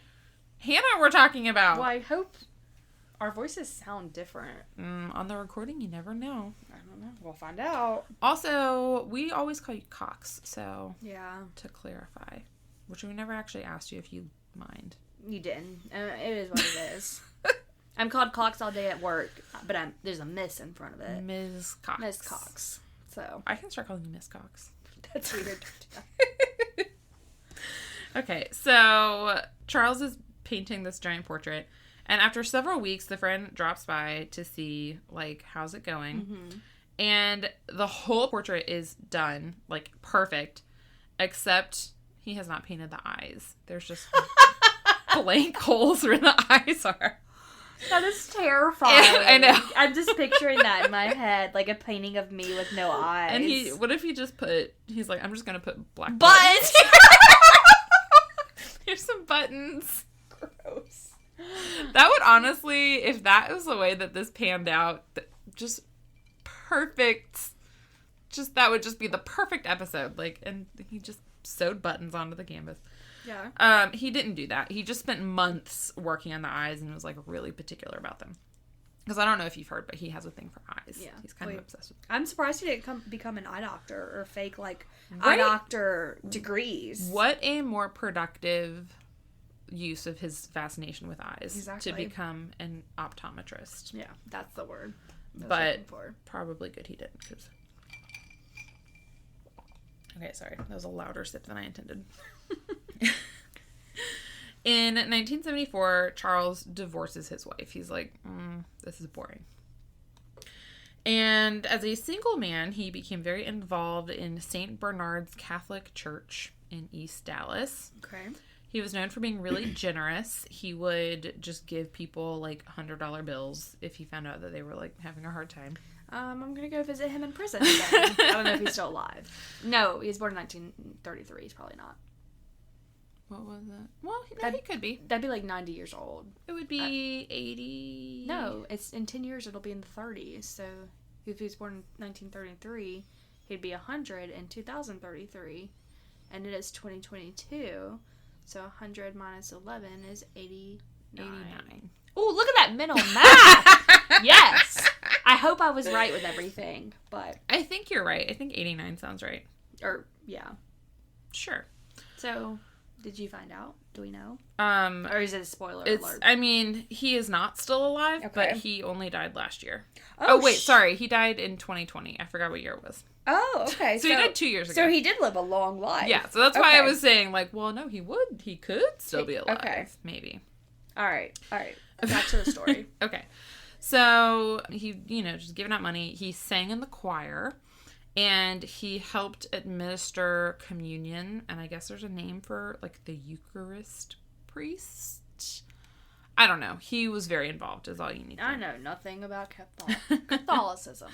Hannah we're talking about. Well, I hope our voices sound different. On the recording, you never know. I don't know. We'll find out. Also, we always call you Cox, so... Yeah. To clarify. Which we never actually asked you if you mind. You didn't. It is what it is. I'm called Cox all day at work, but there's a miss in front of it. Ms. Cox. Ms. Cox. So. I can start calling you Miss Cox. That's weird. Okay, so Charles is painting this giant portrait, and after several weeks, the friend drops by to see, like, how's it going? Mm-hmm. And the whole portrait is done, like, perfect, except he has not painted the eyes. There's just blank holes where the eyes are. That is terrifying. I know. I'm just picturing that in my head, like a painting of me with no eyes. And what if he just he's like, I'm just going to put black buttons. Here's some buttons. Gross. That would honestly, if that was the way that this panned out, just perfect. That would just be the perfect episode. Like, and he just sewed buttons onto the canvas. Yeah. He didn't do that. He just spent months working on the eyes and was like really particular about them. Because I don't know if you've heard, but he has a thing for eyes. Yeah. He's kind of obsessed with them. I'm surprised he didn't become an eye doctor or fake eye doctor degrees. What a more productive use of his fascination with eyes. Exactly. To become an optometrist. Yeah, that's the word. But probably good he didn't. Okay, sorry. That was a louder sip than I intended. In 1974, Charles divorces his wife. He's like, this is boring. And as a single man, he became very involved in St. Bernard's Catholic Church in East Dallas. Okay. He was known for being really generous. He would just give people, like, $100 bills if he found out that they were, like, having a hard time. I'm going to go visit him in prison again. I don't know if he's still alive. No, he was born in 1933. He's probably not. What was it? Well, he could be. That'd be like 90 years old. It would be 80. No, it's in 10 years it'll be in the 30s. So if he was born in 1933, he'd be 100 in 2033. And it is 2022. So 100 minus 11 is 89. Oh, look at that mental math! Yes! I hope I was right with everything, but... I think you're right. I think 89 sounds right. Or, yeah. Sure. So... Did you find out? Do we know? Or is it a spoiler alert? I mean, he is not still alive, okay. But he only died last year. Oh wait, sorry. He died in 2020. I forgot what year it was. Oh, okay. So he died 2 years ago. So he did live a long life. Yeah, so that's why I was saying, like, well, no, he could still be alive. Okay. Maybe. All right. Back to the story. Okay. So he, just giving out money. He sang in the choir. And he helped administer communion, and I guess there's a name for, like, the Eucharist priest? I don't know. He was very involved, is all you need to know. I know nothing about Catholicism.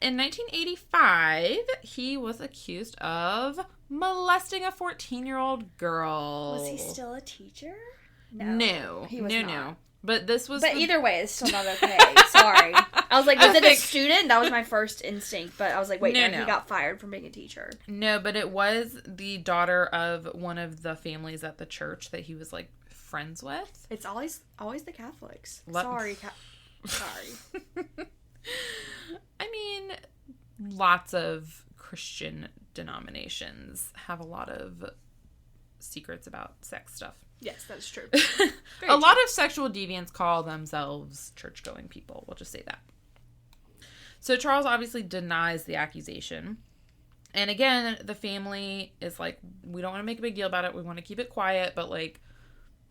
In 1985, he was accused of molesting a 14-year-old girl. Was he still a teacher? No. He was not. No. But this was... But either way, it's still not okay. Sorry. I was like, was it a student? That was my first instinct. But I was like, wait, no. He got fired from being a teacher. No, but it was the daughter of one of the families at the church that he was, like, friends with. It's always the Catholics. Sorry. I mean, lots of Christian denominations have a lot of secrets about sex stuff. Yes, that's true. A lot of sexual deviants call themselves church-going people. We'll just say that. So Charles obviously denies the accusation. And again, the family is like, we don't want to make a big deal about it. We want to keep it quiet. But, like,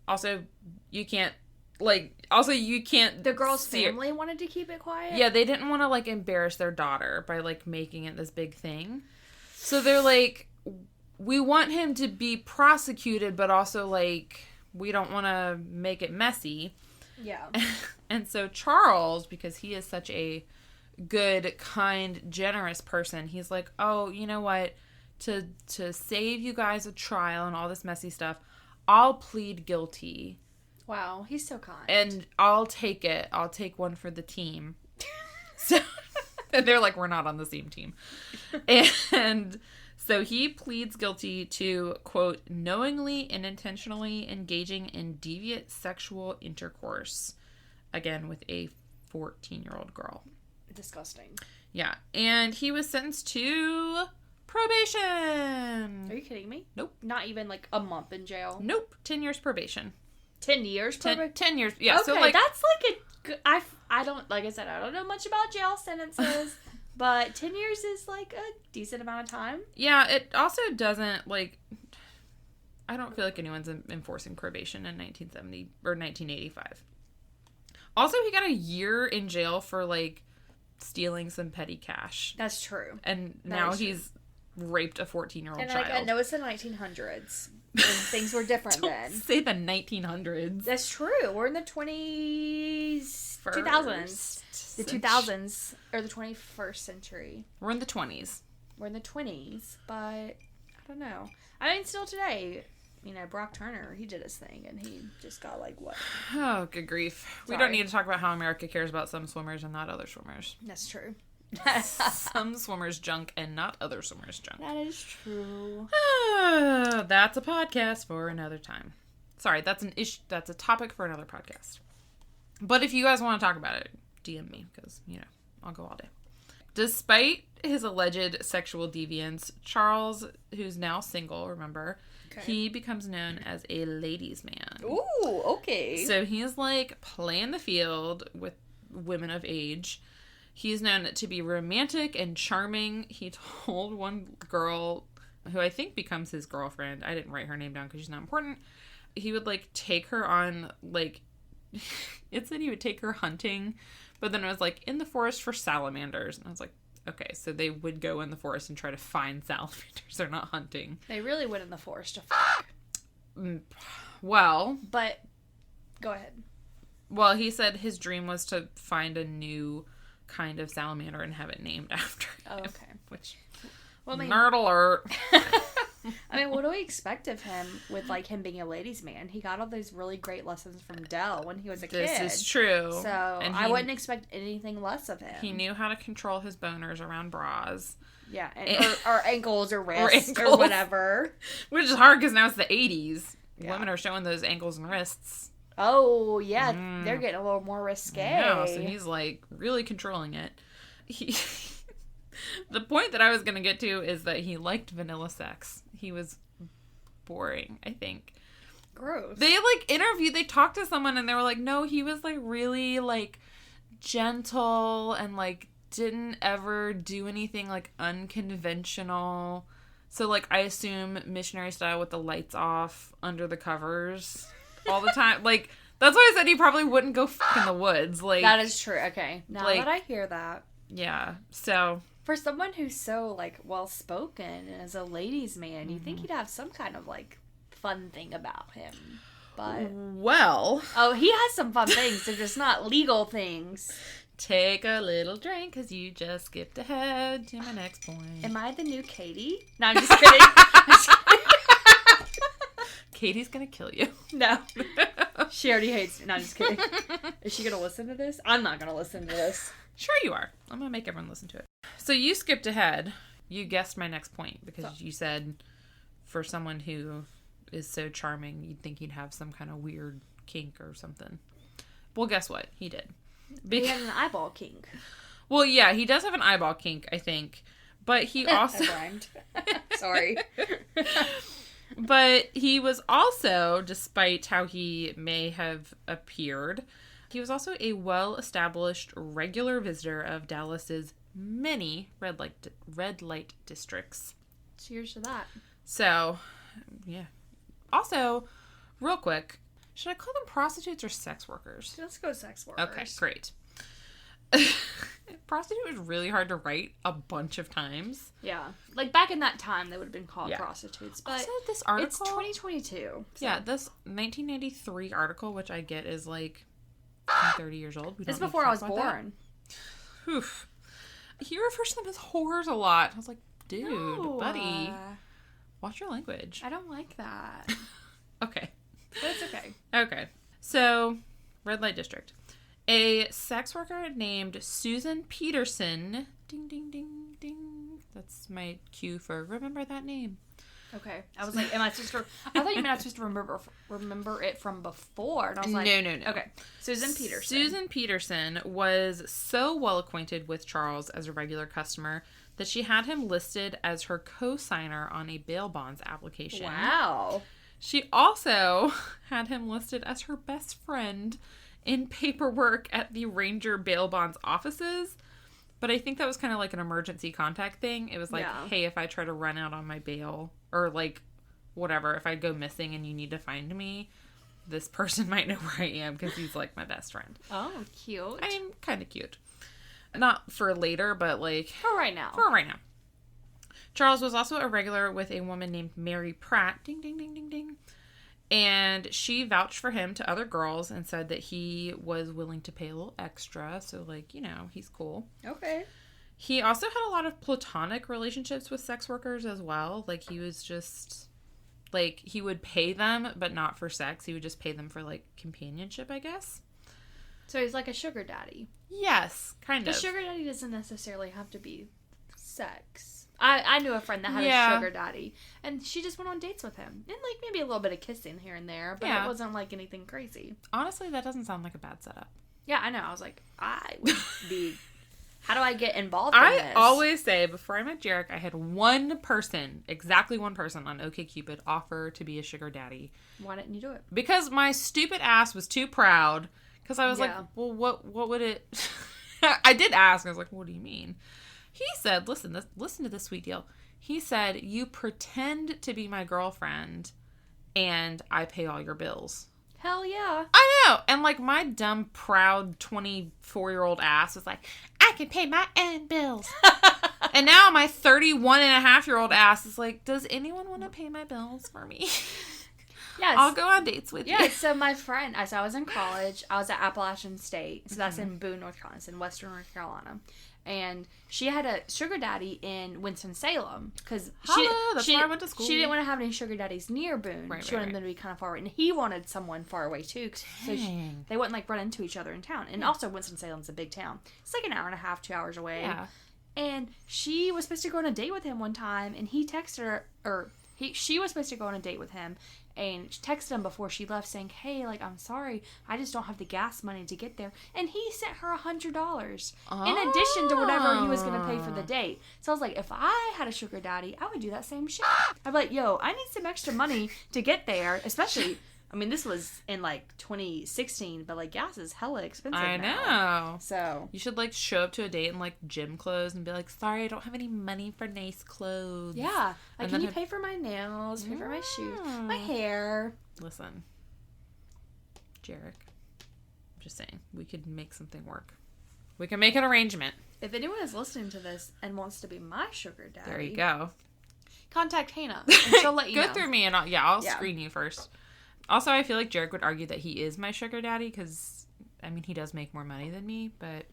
also, you can't, The girl's family wanted to keep it quiet? Yeah, they didn't want to, like, embarrass their daughter by, like, making it this big thing. So they're like... We want him to be prosecuted, but also, like, we don't want to make it messy. Yeah. And so Charles, because he is such a good, kind, generous person, he's like, oh, you know what? To save you guys a trial and all this messy stuff, I'll plead guilty. Wow, he's so kind. And I'll take it. I'll take one for the team. So, and they're like, we're not on the same team. And... So he pleads guilty to, quote, knowingly and intentionally engaging in deviant sexual intercourse, again, with a 14-year-old girl. Disgusting. Yeah. And he was sentenced to probation. Are you kidding me? Nope. Not even, like, a month in jail? Nope. 10 years probation. 10 years probation? 10 years. Yeah. Okay, so, like, that's, like, a good... I don't... Like I said, I don't know much about jail sentences. But 10 years is, like, a decent amount of time. Yeah, it also doesn't, like... I don't feel like anyone's enforcing probation in 1970 or 1985. Also, he got a year in jail for, like, stealing some petty cash. That's true. And now he's raped a 14-yearold child. And, like, I know it's the 1900s. And things were different then. Say the 1900s. That's true. We're in the 2000s. The 2000s, or the 21st century. We're in the 20s. We're in the 20s, but I don't know. I mean, still today, Brock Turner, he did his thing, and he just got, like, what? Oh, good grief. Sorry. We don't need to talk about how America cares about some swimmers and not other swimmers. That's true. Some swimmers' junk and not other swimmers' junk. That is true. That's a podcast for another time. Sorry, that's an issue. That's a topic for another podcast. But if you guys want to talk about it, DM me, because, I'll go all day. Despite his alleged sexual deviance, Charles, who's now single, remember, he becomes known as a ladies' man. Ooh, okay. So he's, like, playing the field with women of age. He's known to be romantic and charming. He told one girl, who I think becomes his girlfriend, I didn't write her name down because she's not important, he would, like, take her on, like, it said he would take her hunting, but then it was like, in the forest for salamanders. And I was like, okay, so they would go in the forest and try to find salamanders. They're not hunting. They really went in the forest to fuck. Well. But, go ahead. Well, he said his dream was to find a new kind of salamander and have it named after him. Oh, okay. Which, well, nerd alert. I mean, what do we expect of him with, like, him being a ladies' man? He got all those really great lessons from Dell when he was a kid. This is true. So, I wouldn't expect anything less of him. He knew how to control his boners around bras. Yeah, or ankles or wrists or whatever. Which is hard because now it's the 80s. Yeah. Women are showing those ankles and wrists. Oh, yeah. They're getting a little more risque. Yeah, so he's, like, really controlling it. The point that I was going to get to is that he liked vanilla sex. He was boring, I think. Gross. They, they talked to someone and they were like, no, he was, really, gentle and, didn't ever do anything, unconventional. So, I assume missionary style with the lights off under the covers all the time. That's why I said he probably wouldn't go in the woods. That is true. Okay. Now that I hear that. Yeah. So. For someone who's so, well-spoken and as a ladies' man, you think he'd have some kind of, fun thing about him. But. Well. Oh, he has some fun things. They're just not legal things. Take a little drink because you just skipped ahead to my next point. Am I the new Katie? No, I'm just kidding. Katie's gonna kill you. No. She already hates me. No, I'm just kidding. Is she gonna listen to this? I'm not gonna listen to this. Sure you are. I'm gonna make everyone listen to it. So you skipped ahead. You guessed my next point because you said for someone who is so charming, you'd think he'd have some kind of weird kink or something. Well, guess what? He did. He had an eyeball kink. Well, yeah, he does have an eyeball kink, I think. But he also... I rhymed. Sorry. But he was also, despite how he may have appeared, he was also a well-established regular visitor of Dallas's many red light districts. Cheers to that. So, yeah. Also, real quick, should I call them prostitutes or sex workers? Let's go sex workers. Okay, great. Prostitute was really hard to write a bunch of times. Yeah. Back in that time, they would have been called prostitutes. But also, this article... It's 2022. So. Yeah, this 1993 article, which I get is 30 years old. This is before I was born. Oof. He refers to them as whores a lot. I was like, dude, buddy, watch your language. I don't like that. Okay. But it's okay. Okay. So, red light district. A sex worker named Susan Peterson. Ding, ding, ding, ding. That's my cue for remember that name. Okay. I was like, am I supposed to... I thought you meant I was supposed to remember it from before. And I was like... No. Okay. Susan Peterson. Susan Peterson was so well acquainted with Charles as a regular customer that she had him listed as her co-signer on a bail bonds application. Wow. She also had him listed as her best friend in paperwork at the Ranger bail bonds offices. But I think that was kind of like an emergency contact thing. It was like, hey, if I try to run out on my bail or whatever, if I go missing and you need to find me, this person might know where I am because he's my best friend. Oh, cute. I am kind of cute. Not for later, but for right now. For right now. Charles was also a regular with a woman named Mary Pratt. Ding, ding, ding, ding, ding. And she vouched for him to other girls and said that he was willing to pay a little extra. So, he's cool. Okay. He also had a lot of platonic relationships with sex workers as well. He was just, he would pay them, but not for sex. He would just pay them for, companionship, I guess. So he's like a sugar daddy. Yes, kind of. A sugar daddy doesn't necessarily have to be sex. I knew a friend that had a sugar daddy, and she just went on dates with him. And, maybe a little bit of kissing here and there, but it wasn't, anything crazy. Honestly, that doesn't sound like a bad setup. Yeah, I know. I was like, I would be... How do I get involved in this? I always say, before I met Jarek, I had exactly one person on OkCupid offer to be a sugar daddy. Why didn't you do it? Because my stupid ass was too proud. Because I was like, well, what would it... I did ask. I was like, what do you mean? He said, listen to this sweet deal. He said, you pretend to be my girlfriend and I pay all your bills. Hell yeah. I know. And, like, my dumb, proud 24-year-old ass was like, I can pay my own bills. And now my 31-and-a-half-year-old ass is like, does anyone want to pay my bills for me? Yes. I'll go on dates with you. Yeah, so my friend, as I was in college, I was at Appalachian State. So that's in Boone, North Carolina. It's in western North Carolina. And she had a sugar daddy in Winston-Salem. Because that's where I went to school. She didn't want to have any sugar daddies near Boone. She wanted them to be kind of far away. And he wanted someone far away, too. So they wouldn't, like, run into each other in town. And also, Winston-Salem's a big town. It's like an hour and a half, 2 hours away. Yeah. And she was supposed to go on a date with him one time. And he texted her, she was supposed to go on a date with him. And she texted him before she left saying, hey, like, I'm sorry, I just don't have the gas money to get there. And he sent her $100 in addition to whatever he was going to pay for the date. So I was like, if I had a sugar daddy, I would do that same shit. I'd be like, yo, I need some extra money to get there, especially... I mean, this was in, like, 2016, but, like, gas is hella expensive I now. know. So. You should, like, show up to a date in, like, gym clothes and be like, sorry, I don't have any money for nice clothes. Yeah. Like, can you pay for my nails, pay for my shoes, my hair? Listen. Jarek. I'm just saying. We could make something work. We can make an arrangement. If anyone is listening to this and wants to be my sugar daddy. There you go. Contact Hannah, and she'll let you know. Go through me, and I'll screen you first. Also, I feel like Jarek would argue that he is my sugar daddy because, I mean, he does make more money than me, but,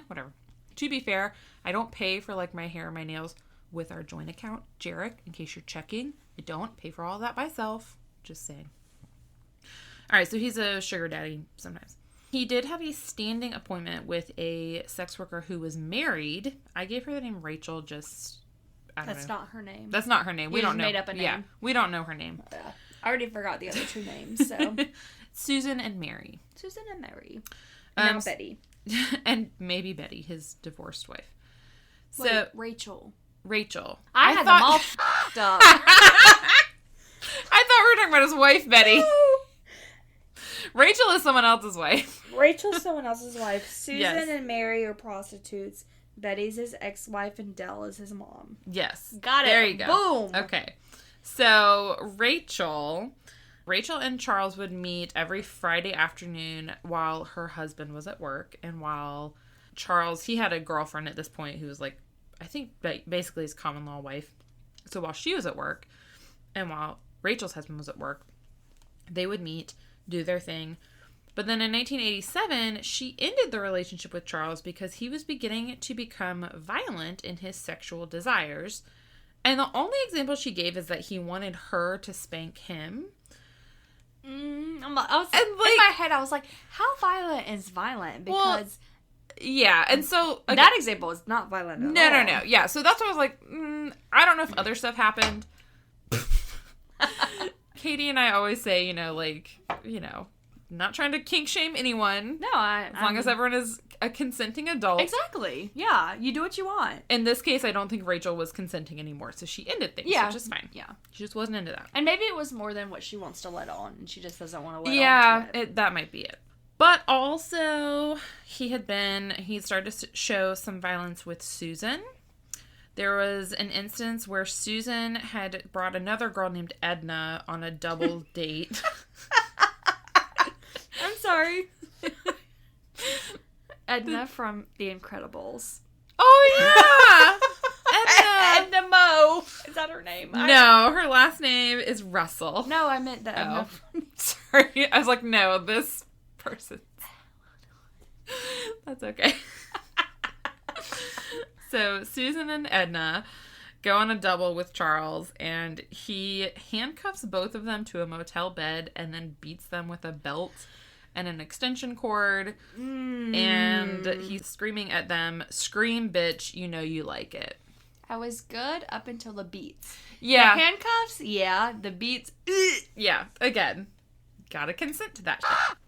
whatever. To be fair, I don't pay for, like, my hair and my nails with our joint account, Jarek, in case you're checking. I don't pay for all of that myself. Just saying. All right, so he's a sugar daddy sometimes. He did have a standing appointment with a sex worker who was married. I gave her the name Rachel just, I don't know. That's not her name. That's not her name. We don't know. Made up a name. Yeah, we don't know her name. Yeah. I already forgot the other two names, so. Susan and Mary. Susan and Mary. Now Betty. And maybe Betty, his divorced wife. So wait, Rachel. I had them all f***ed up. I thought we were talking about his wife, Betty. Rachel is someone else's wife. Rachel's someone else's wife. Susan Yes. and Mary are prostitutes. Betty's his ex-wife and Dell is his mom. Yes. Got it. There you go. Boom. Okay. So Rachel and Charles would meet every Friday afternoon while her husband was at work, and while Charles, he had a girlfriend at this point who was like, I think basically his common law wife. So while she was at work and while Rachel's husband was at work, they would meet, do their thing. But then in 1987, she ended the relationship with Charles because he was beginning to become violent in his sexual desires. And the only example she gave is that he wanted her to spank him. In my head, I was like, how violent is violent? Because... yeah, and so... Again, that example is not violent at all. No. Yeah, so that's why I was like, I don't know if other stuff happened. Katie and I always say, not trying to kink shame anyone. No, as long as everyone is a consenting adult. Exactly. Yeah, you do what you want. In this case, I don't think Rachel was consenting anymore, so she ended things, which is fine. Yeah. She just wasn't into that. And maybe it was more than what she wants to let on, and she just doesn't want to let on to it. That might be it. But also, he started to show some violence with Susan. There was an instance where Susan had brought another girl named Edna on a double date. I'm sorry. Edna from The Incredibles. Oh, yeah! Edna Moe. Is that her name? No, her last name is Russell. No, I meant the Edna. Sorry. I was like, no, this person. That's okay. So Susan and Edna go on a double with Charles, and he handcuffs both of them to a motel bed and then beats them with a belt and an extension cord. And he's screaming at them, "Scream, bitch, you know you like it." I was good up until the beats. Yeah. The handcuffs, yeah. The beats, yeah. Again, gotta consent to that shit.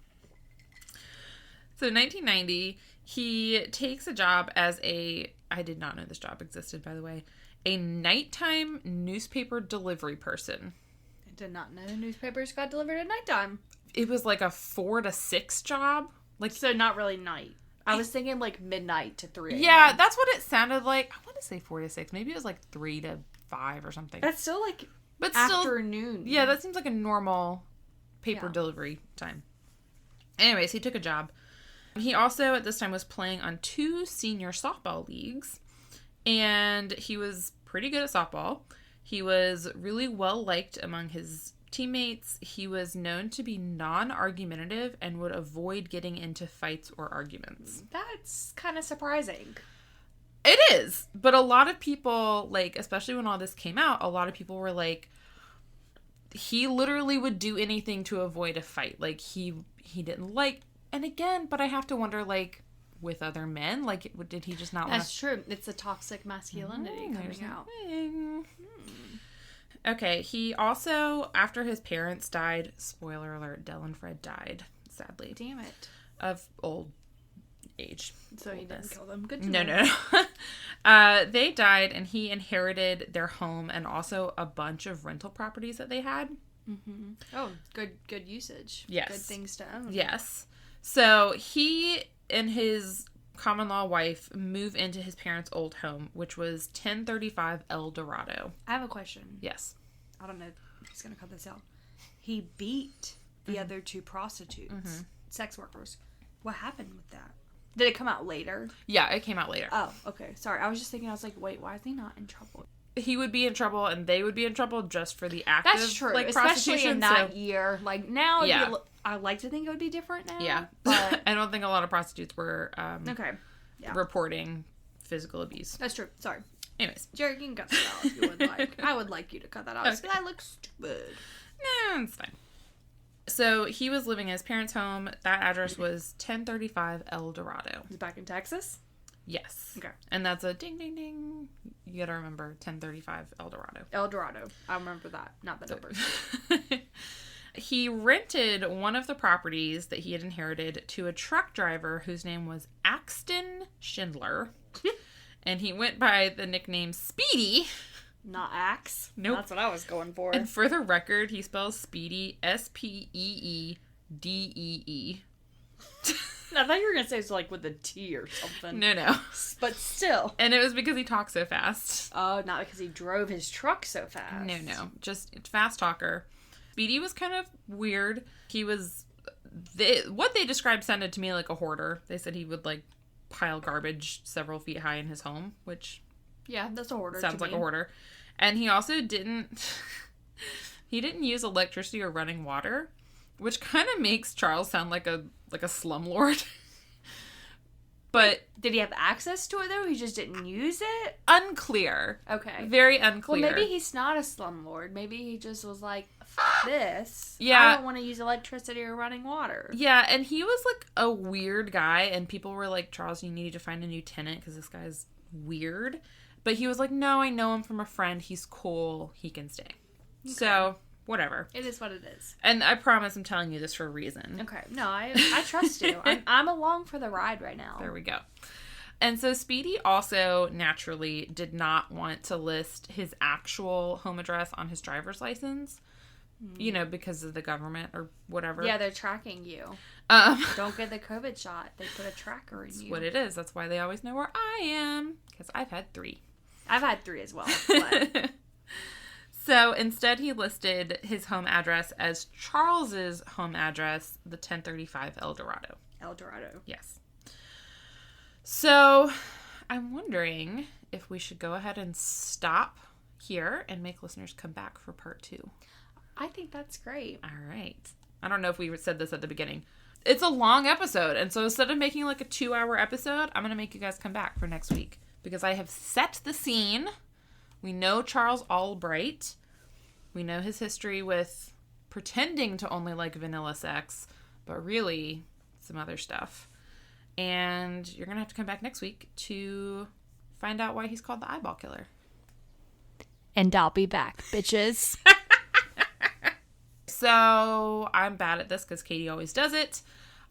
So in 1990, he takes a job as I did not know this job existed, by the way, a nighttime newspaper delivery person. I did not know newspapers got delivered at nighttime. It was like a 4 to 6 job. So not really night. I was thinking like midnight to 3 a.m. Yeah, that's what it sounded like. I want to say 4 to 6. Maybe it was like 3 to 5 or something. That's still like but afternoon. Yeah, that seems like a normal paper delivery time. Anyways, he took a job. He also, at this time, was playing on 2 senior softball leagues. And he was pretty good at softball. He was really well liked among his teammates. He was known to be non-argumentative and would avoid getting into fights or arguments. That's kind of surprising. It is. But a lot of people, like, especially when all this came out, a lot of people were like, he literally would do anything to avoid a fight. Like, he didn't like, and again, but I have to wonder, like, with other men, like, did he just not want to... That's true. It's a toxic masculinity coming out. Okay, he also, after his parents died, spoiler alert, Del and Fred died, sadly. Damn it. Of old age. So he didn't kill them. Good to know. No. They died, and he inherited their home and also a bunch of rental properties that they had. Mm-hmm. Oh, good usage. Yes. Good things to own. Yes. So he and his common-law wife move into his parents' old home, which was 1035 El Dorado. I have a question. Yes. I don't know if he's going to cut this out. He beat the other 2 prostitutes, sex workers. What happened with that? Did it come out later? Yeah, it came out later. Oh, okay. Sorry. I was just thinking, I was like, wait, why is he not in trouble? He would be in trouble, and they would be in trouble just for the act of, That's true. like, especially prostitution. In that year. Like, now, Yeah. I like to think it would be different now. Yeah. But... I don't think a lot of prostitutes were okay. Yeah. reporting physical abuse. That's true. Sorry. Anyways. Jared, you can cut that out if you would like. I would like you to cut that out. Okay. Because I look stupid. No, it's fine. So he was living in his parents' home. That address was 1035 El Dorado. Is it back in Texas? Yes. Okay. And that's a ding, ding, ding. You gotta remember 1035 El Dorado. El Dorado. I remember that. Not the numbers. He rented one of the properties that he had inherited to a truck driver whose name was Axton Schindler. And he went by the nickname Speedy. Not Axe. Nope. That's what I was going for. And for the record, he spells Speedy Speeddee. I thought you were going to say it's like with a T or something. No. But still. And it was because he talked so fast. Oh, not because he drove his truck so fast. No. Just fast talker. Speedy was kind of weird. He was... what they described sounded to me like a hoarder. They said he would, like, pile garbage several feet high in his home, which... Yeah, that's a hoarder. Sounds like a hoarder. And he also didn't... he didn't use electricity or running water, which kind of makes Charles sound like a slumlord. But did he have access to it, though? He just didn't use it? Unclear. Okay. Very unclear. Well, maybe he's not a slumlord. Maybe he just was like, F this. Yeah. I don't want to use electricity or running water. Yeah, and he was, like, a weird guy, and people were like, Charles, you need to find a new tenant because this guy's weird. But he was like, no, I know him from a friend. He's cool. He can stay. Okay. So... whatever. It is what it is. And I promise I'm telling you this for a reason. Okay. No, I trust you. I'm along for the ride right now. There we go. And so Speedy also naturally did not want to list his actual home address on his driver's license. You know, because of the government or whatever. Yeah, they're tracking you. Don't get the COVID shot. They put a tracker in you. That's what it is. That's why they always know where I am. Because I've had 3. I've had 3 as well. But... So instead, he listed his home address as Charles's home address, the 1035 El Dorado. El Dorado. Yes. So I'm wondering if we should go ahead and stop here and make listeners come back for part 2. I think that's great. All right. I don't know if we said this at the beginning. It's a long episode, and so instead of making like a 2-hour episode, I'm going to make you guys come back for next week because I have set the scene. We know Charles Albright. We know his history with pretending to only like vanilla sex, but really some other stuff. And you're going to have to come back next week to find out why he's called the eyeball killer. And I'll be back, bitches. So I'm bad at this because Katie always does it.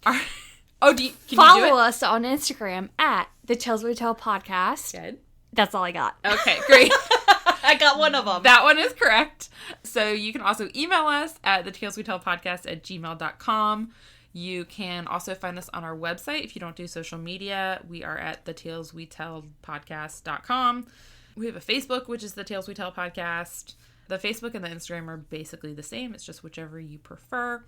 Can Follow you do it? us on Instagram at The Tales We Tell Podcast. Good. That's all I got. Okay, great. I got one of them. That one is correct. So you can also email us at thetaleswetellpodcast@gmail.com. You can also find us on our website. If you don't do social media, we are at thetaleswetellpodcast.com. We have a Facebook, which is The Tales We Tell Podcast. The Facebook and the Instagram are basically the same. It's just whichever you prefer.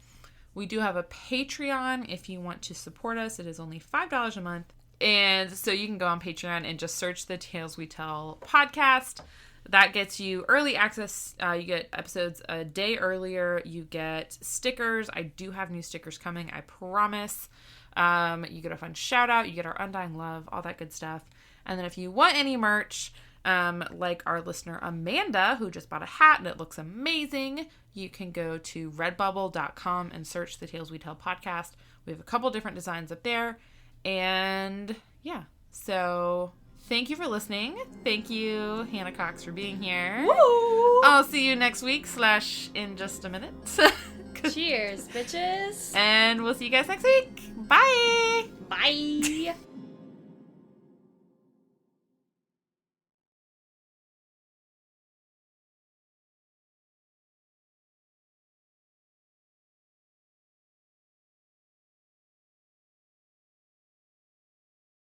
We do have a Patreon if you want to support us. It is only $5 a month. And so you can go on Patreon and just search the Tales We Tell podcast. That gets you early access. You get episodes a day earlier. You get stickers. I do have new stickers coming, I promise. You get a fun shout out. You get our undying love, all that good stuff. And then if you want any merch, like our listener Amanda, who just bought a hat and it looks amazing, you can go to redbubble.com and search the Tales We Tell podcast. We have a couple different designs up there. And yeah, so thank you for listening. Thank you, Hannah Cox, for being here. Woo! I'll see you next week / in just a minute. Cheers, bitches. And we'll see you guys next week. Bye. Bye.